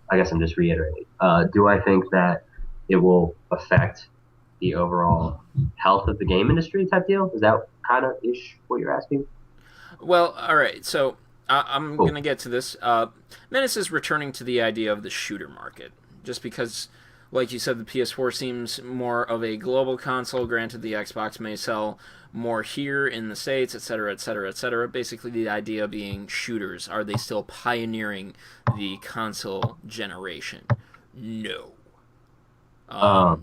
I guess I'm just reiterating, do I think that it will affect the overall health of the game industry type deal? Is that kind of ish what you're asking? Well, all right. So I'm Cool. gonna get to this. Menace is returning to the idea of the shooter market, just because, like you said, the PS4 seems more of a global console. Granted, the Xbox may sell more here in the States, etc., etc., etc. Basically, the idea being shooters. Are they still pioneering the console generation? No.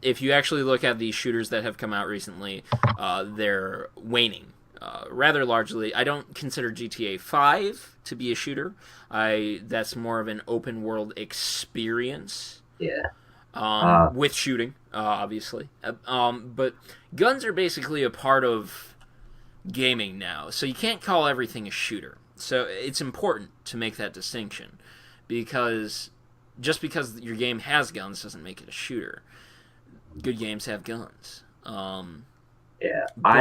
If you actually look at the shooters that have come out recently, they're waning rather largely. I don't consider GTA 5 to be a shooter. That's more of an open world experience. Yeah. Uh, With shooting, obviously. But guns are basically a part of gaming now, so you can't call everything a shooter. So it's important to make that distinction, because just because your game has guns doesn't make it a shooter. Good games have guns. yeah. But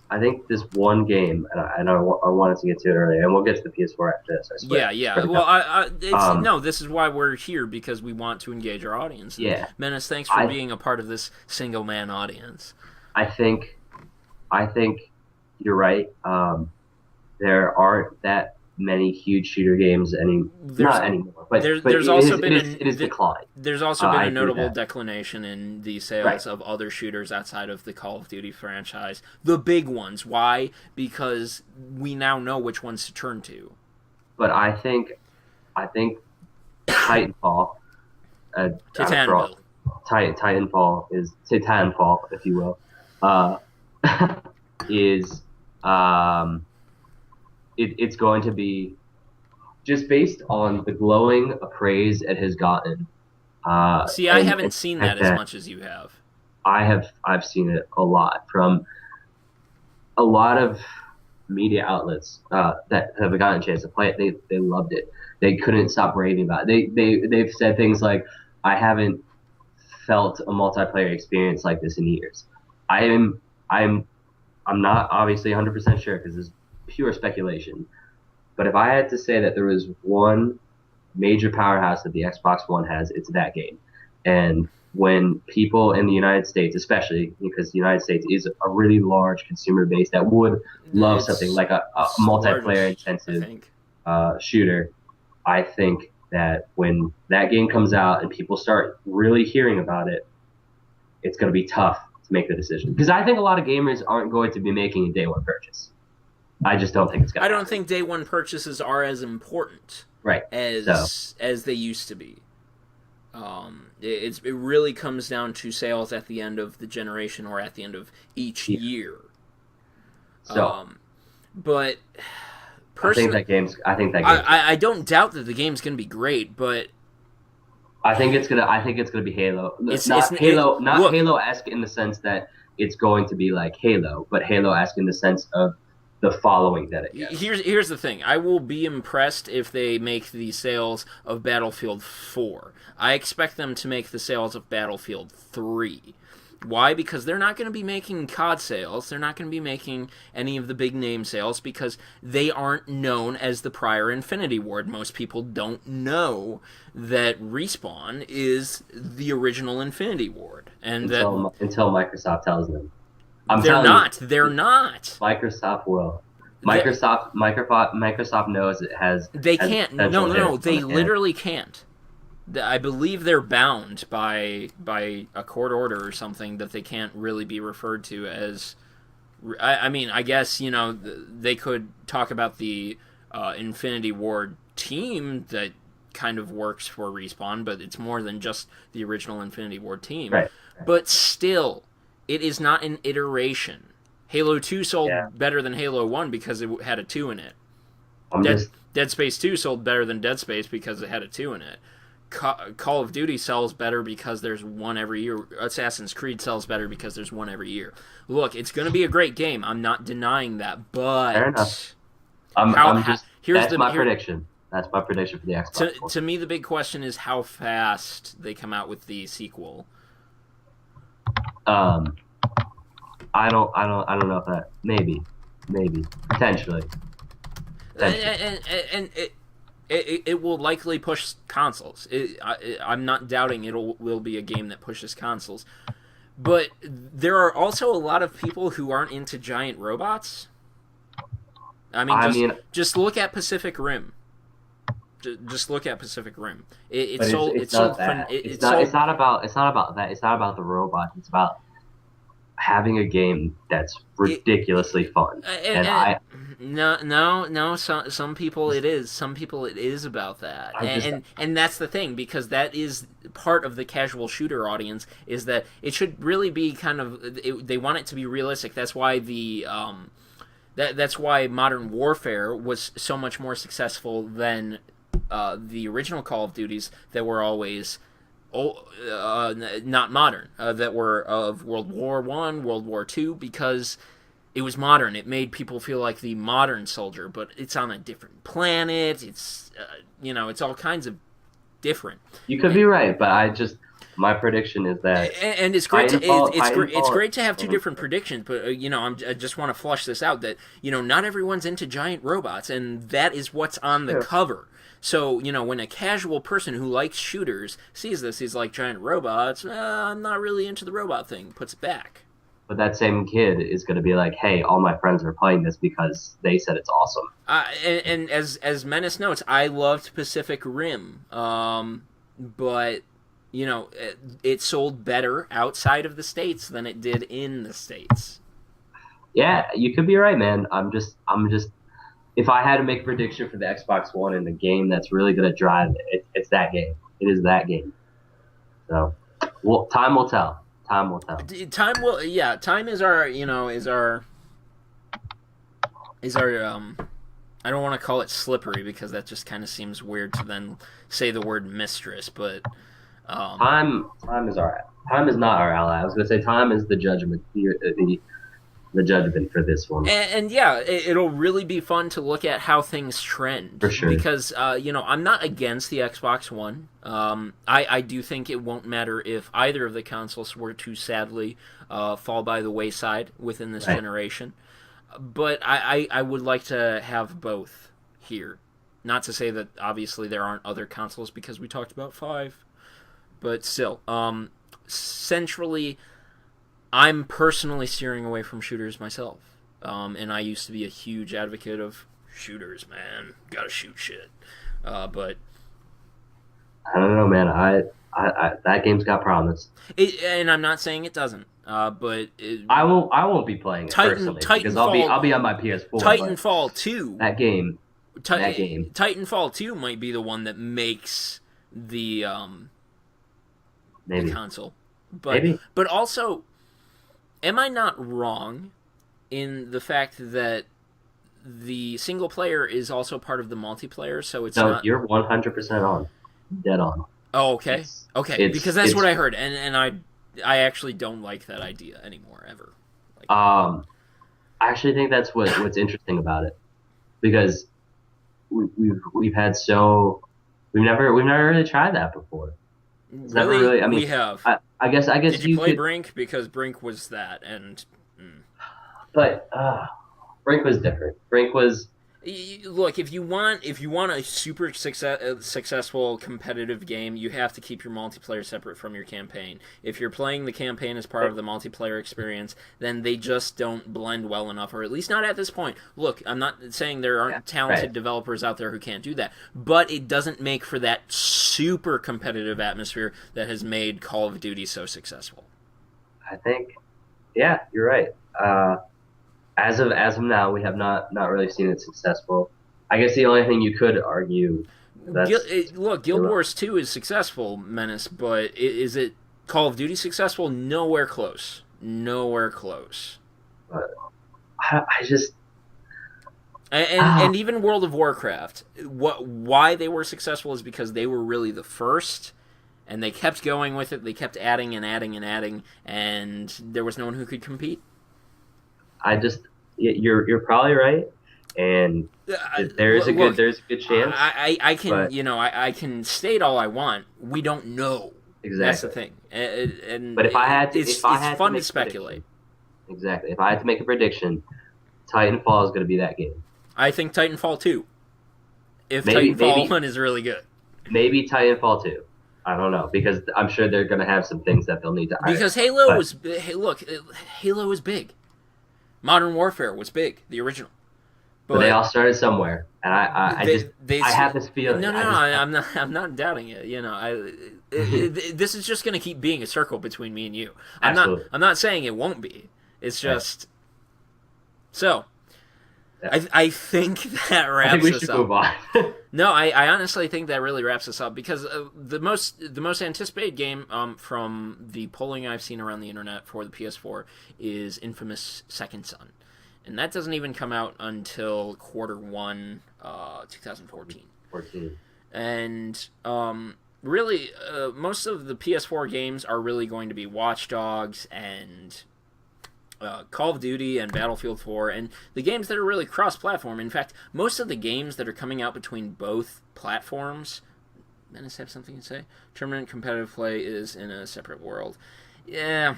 I think this one game, and I wanted to get to it earlier, and we'll get to the PS4 after this. I swear. yeah. Well, no. This is why we're here, because we want to engage our audience. And Yeah. Menace, thanks for being a part of this single man audience. I think you're right. There aren't that many huge shooter games not anymore. But there's also been it is declined. There's also been I a agree with notable that. declination in the sales of other shooters outside of the Call of Duty franchise. The big ones. Why? Because we now know which ones to turn to. But I think Titanfall, Titanville. Titanfall is Titanfall, if you will, is it's going to be, just based on the glowing praise it has gotten. See, I haven't seen that as much as you have. I've seen it a lot from a lot of media outlets that have gotten a chance to play it. They loved it. They couldn't stop raving about it. They've said things like, "I haven't felt a multiplayer experience like this in years." I'm not obviously 100% sure, because it's pure speculation. But if I had to say that there was one major powerhouse that the Xbox One has, it's that game. And when people in the United States, especially because the United States is a really large consumer base that would love something like a multiplayer intensive shooter, I think that when that game comes out and people start really hearing about it, it's going to be tough to make the decision. Because I think a lot of gamers aren't going to be making a day one purchase. I just don't think it's going to happen. I don't think day one purchases are as important as they used to be. It really comes down to sales at the end of the generation or at the end of each year. So, but personally, I think that game's I don't doubt that the game's going to be great, but I think it's gonna be Halo. Not Halo-esque in the sense that it's going to be like Halo, but Halo-esque in the sense of the following that it gets. Here's the thing. I will be impressed if they make the sales of Battlefield 4. I expect them to make the sales of Battlefield 3. Why? Because they're not going to be making COD sales. They're not going to be making any of the big name sales, because they aren't known as the prior Infinity Ward. Most people don't know that Respawn is the original Infinity Ward, and until Microsoft tells them. They're not. Microsoft will. Microsoft knows it has. They can't. No. They literally can't. I believe they're bound by a court order or something that they can't really be referred to as. I mean, I guess, they could talk about the Infinity Ward team that kind of works for Respawn, but it's more than just the original Infinity Ward team. Right. But still, it is not an iteration. Halo 2 sold better than Halo 1 because it had a 2 in it. Dead Space 2 sold better than Dead Space because it had a 2 in it. Call of Duty sells better because there's one every year. Assassin's Creed sells better because there's one every year. Look, it's going to be a great game. I'm not denying that, but fair enough. That's my prediction. That's my prediction for the Xbox. To me, the big question is how fast they come out with the sequel. I don't know if that maybe potentially. And it will likely push consoles. I'm not doubting will be a game that pushes consoles. But there are also a lot of people who aren't into giant robots. I mean, just look at Pacific Rim. Just look at Pacific Rim. It's sold. It's not that. It's not about that. It's not about the robot. It's about having a game that's ridiculously fun. No. Some people it is. Some people it is about that. And that's the thing, because that is part of the casual shooter audience, is that it should really be kind of. They want it to be realistic. That's why that's why Modern Warfare was so much more successful than the original Call of Duties that were always not modern, that were of World War I, World War II, because it was modern. It made people feel like the modern soldier, but it's on a different planet. It's it's all kinds of different. You could be right, but my prediction is that, and it's great. It's great to have two different predictions, but I just want to flush this out that not everyone's into giant robots, and that is what's on the cover. So, when a casual person who likes shooters sees this, he's like, giant robots, I'm not really into the robot thing, puts it back. But that same kid is going to be like, hey, all my friends are playing this because they said it's awesome. And as Menace notes, I loved Pacific Rim, but, it sold better outside of the States than it did in the States. Yeah, you could be right, man. I'm just if I had to make a prediction for the Xbox One and the game that's really going to drive it, it's that game. It is that game. So, time will tell. Time will tell. Time will. Yeah, time is our. I don't want to call it slippery, because that just kind of seems weird to then say the word mistress, but. Time is our. Time is not our ally. I was going to say time is the judgment. The judgment for this one. And yeah, it'll really be fun to look at how things trend. For sure. Because, I'm not against the Xbox One. I do think it won't matter if either of the consoles were to sadly fall by the wayside within this generation. But I would like to have both here. Not to say that, obviously, there aren't other consoles, because we talked about 5. But still, centrally, I'm personally steering away from shooters myself, and I used to be a huge advocate of shooters. Man, gotta shoot shit. But I don't know, man. I that game's got promise. And I'm not saying it doesn't. But I won't be playing it personally, because I'll be on my PS4. Titanfall 2. That game. Titanfall 2 might be the one that makes the maybe the console. But also, am I not wrong in the fact that the single player is also part of the multiplayer? So it's not... you're 100% on, dead on. Oh, okay, because that's what I heard, and I actually don't like that idea anymore ever. I actually think that's what's interesting about it, because we've never really tried that before. It's never really. I mean, we have. I guess. Did you play Brink? Because Brink was that, and. But Brink was different. Brink was. Look, if you want a super successful competitive game, you have to keep your multiplayer separate from your campaign. If you're playing the campaign as part of the multiplayer experience, then they just don't blend well enough, or at least not at this point. Look, I'm not saying there aren't talented developers out there who can't do that, but it doesn't make for that super competitive atmosphere that has made Call of Duty so successful. I think, yeah, you're right. As of now, we have not really seen it successful. I guess the only thing you could argue. Guild Wars 2 is successful, Menace, but is it Call of Duty successful? Nowhere close. Nowhere close. But I just. And even World of Warcraft, why they were successful is because they were really the first, and they kept going with it. They kept adding and adding and adding, and there was no one who could compete. You're probably right, and there's a good chance. I can state all I want. We don't know. Exactly. That's the thing. But if I had to, it's fun to speculate. Exactly. If I had to make a prediction, Titanfall is going to be that game. I think Titanfall 2. If Titanfall 1 is really good. Maybe Titanfall 2. I don't know, because I'm sure they're going to have some things that they'll need to. Because Halo was big. Modern Warfare was big, the original. But they But all started somewhere, and I have this feeling. no, I'm not doubting it. This is just going to keep being a circle between me and you. Absolutely. I'm not saying it won't be. It's just so. Yeah. I think that wraps I think we us should up. move on. No, I honestly think that really wraps us up because the most anticipated game from the polling I've seen around the internet for the PS4 is Infamous Second Son, and that doesn't even come out until Q1 2014. 14. And really, most of the PS4 games are really going to be Watch Dogs and Call of Duty and Battlefield 4, and the games that are really cross-platform. In fact, most of the games that are coming out between both platforms. Menace have something to say? Tournament competitive play is in a separate world. Yeah,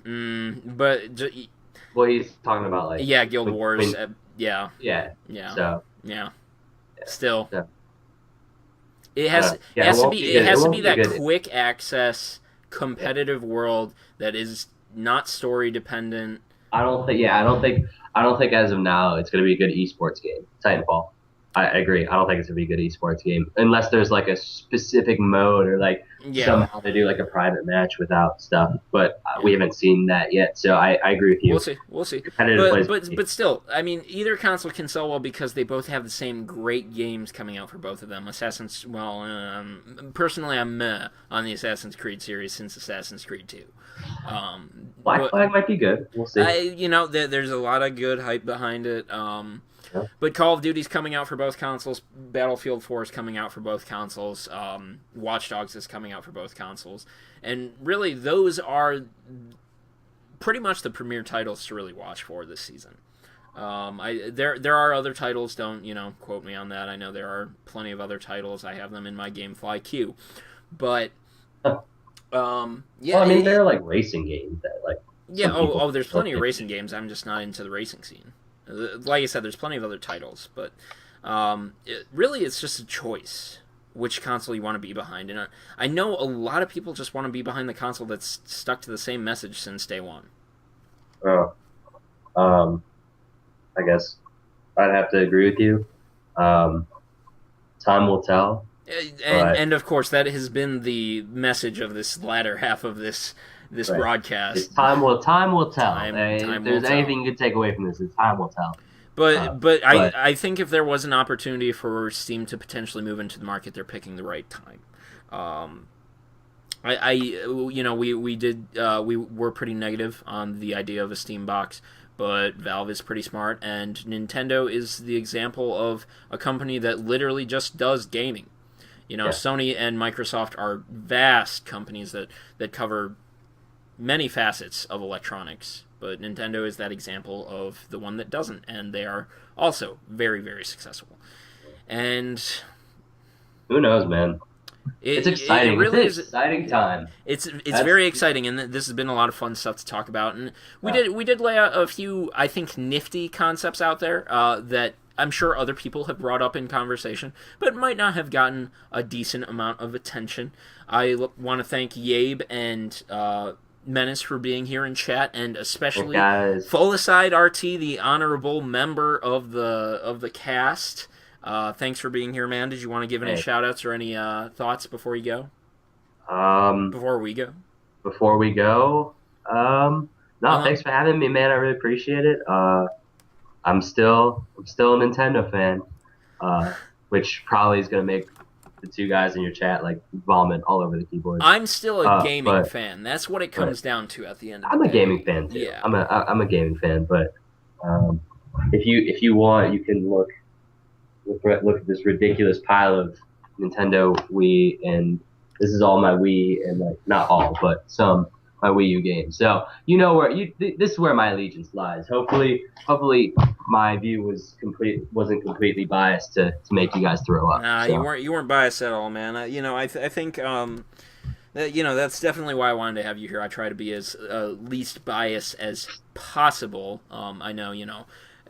but Well, he's talking about like Guild Wars. Yeah. So yeah. Still, so, it has to be that quick access competitive world that is not story dependent. I don't think as of now it's going to be a good esports game. Titanfall. I agree. I don't think it's going to be a good esports game unless there's like a specific mode or like somehow they do like a private match without stuff. But we haven't seen that yet, so I agree with you. We'll see. But still, I mean, either console can sell well because they both have the same great games coming out for both of them. Personally, I'm meh on the Assassin's Creed series since Assassin's Creed 2. Black Flag might be good. We'll see. There's a lot of good hype behind it. But Call of Duty's coming out for both consoles. Battlefield 4 is coming out for both consoles. Watch Dogs is coming out for both consoles. And really, those are pretty much the premier titles to really watch for this season. There are other titles. Don't quote me on that. I know there are plenty of other titles. I have them in my GameFly queue. But there are like racing games that like. Yeah. There's plenty of racing games. I'm just not into the racing scene. Like I said, there's plenty of other titles, but it's just a choice which console you want to be behind. And I know a lot of people just want to be behind the console that's stuck to the same message since day one. I guess I'd have to agree with you. Time will tell. And of course, that has been the message of this latter half of this broadcast. Time will tell. If there's anything you could take away from this, it's time will tell. But I think if there was an opportunity for Steam to potentially move into the market, they're picking the right time. We were pretty negative on the idea of a Steam box, but Valve is pretty smart, and Nintendo is the example of a company that literally just does gaming. Sony and Microsoft are vast companies that cover many facets of electronics, but Nintendo is that example of the one that doesn't, and they are also very, very successful. And who knows, man? It's exciting. It really is an exciting time. It's very exciting, and this has been a lot of fun stuff to talk about. And we did lay out a few, I think, nifty concepts out there that I'm sure other people have brought up in conversation, but might not have gotten a decent amount of attention. I want to thank Yabe and Menace for being here in chat, and especially Fullicide RT, the honorable member of the cast. Thanks for being here, man. Did you want to give any shout-outs or any thoughts before you go? Before we go? Thanks for having me, man. I really appreciate it. I'm still a Nintendo fan, which probably is going to make the two guys in your chat like vomit all over the keyboard. I'm still a gaming fan. That's what it comes down to at the end of the day. I'm a gaming fan too. Yeah. I'm a gaming fan, but if you want, you can look at this ridiculous pile of Nintendo Wii, and this is all my Wii, and like not all, but some my Wii U games. So this is where my allegiance lies. Hopefully my view wasn't completely biased to make you guys throw up. Nah, so. You weren't biased at all, man. I think that's definitely why I wanted to have you here. I try to be as least biased as possible. I know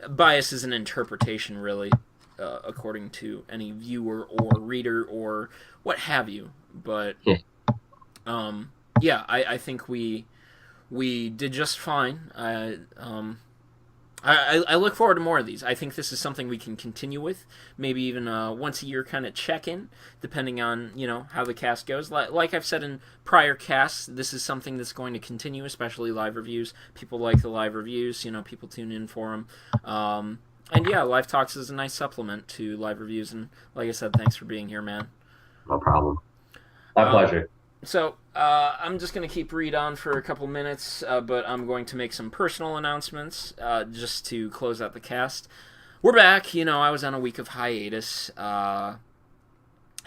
bias is an interpretation, really, according to any viewer or reader or what have you. But I think we did just fine. I look forward to more of these. I think this is something we can continue with, maybe even once a year kind of check-in, depending on, how the cast goes. Like I've said in prior casts, this is something that's going to continue, especially live reviews. People like the live reviews, people tune in for them. And yeah, Live Talks is a nice supplement to live reviews, and like I said, thanks for being here, man. No problem. My pleasure. So, I'm just going to keep Reed on for a couple minutes, but I'm going to make some personal announcements just to close out the cast. We're back. I was on a week of hiatus. Had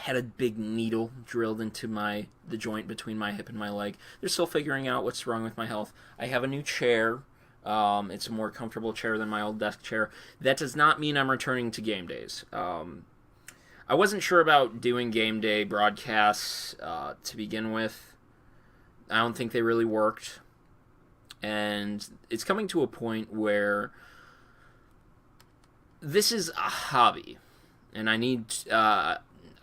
a big needle drilled into the joint between my hip and my leg. They're still figuring out what's wrong with my health. I have a new chair. It's a more comfortable chair than my old desk chair. That does not mean I'm returning to game days. I wasn't sure about doing game day broadcasts to begin with. I don't think they really worked. And it's coming to a point where this is a hobby. And I need...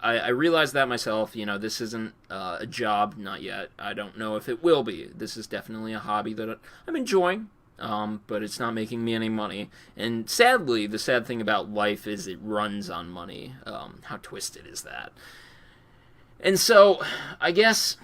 I realize that myself. This isn't a job, not yet. I don't know if it will be. This is definitely a hobby that I'm enjoying. But it's not making me any money. And sadly, the sad thing about life is it runs on money. How twisted is that? And so, I guess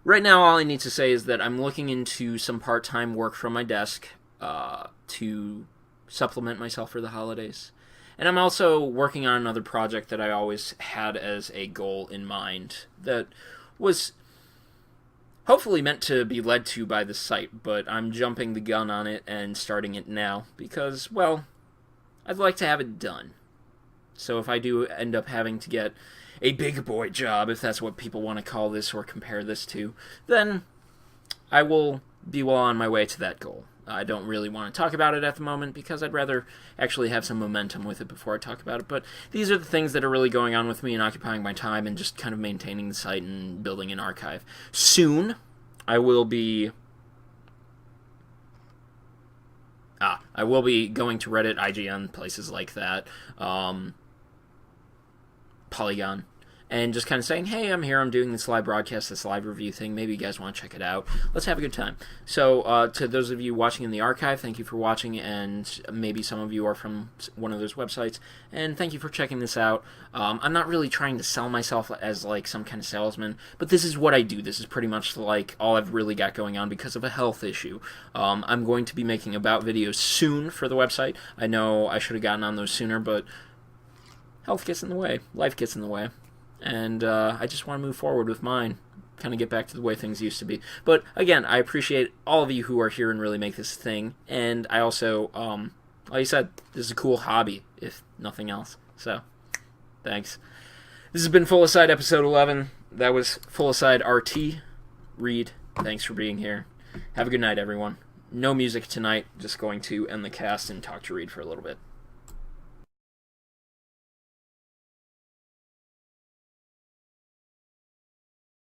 right now all I need to say is that I'm looking into some part-time work from my desk to supplement myself for the holidays. And I'm also working on another project that I always had as a goal in mind that was hopefully meant to be led to by the site, but I'm jumping the gun on it and starting it now because, well, I'd like to have it done. So if I do end up having to get a big boy job, if that's what people want to call this or compare this to, then I will be well on my way to that goal. I don't really want to talk about it at the moment because I'd rather actually have some momentum with it before I talk about it. But these are the things that are really going on with me and occupying my time and just kind of maintaining the site and building an archive. Soon, I will be going to Reddit, IGN, places like that, Polygon, and just kind of saying, hey, I'm here, I'm doing this live broadcast, this live review thing, maybe you guys want to check it out. Let's have a good time. So, to those of you watching in the archive, thank you for watching, and maybe some of you are from one of those websites, and thank you for checking this out. I'm not really trying to sell myself as, some kind of salesman, but this is what I do. This is pretty much, all I've really got going on because of a health issue. I'm going to be making about videos soon for the website. I know I should have gotten on those sooner, but health gets in the way. Life gets in the way. And I just want to move forward with mine, kind of get back to the way things used to be. But again, I appreciate all of you who are here and really make this thing. And I also, like I said, this is a cool hobby, if nothing else. So, thanks. This has been Fullicide episode 11. That was Fullicide RT. Reed, thanks for being here. Have a good night, everyone. No music tonight, just going to end the cast and talk to Reed for a little bit.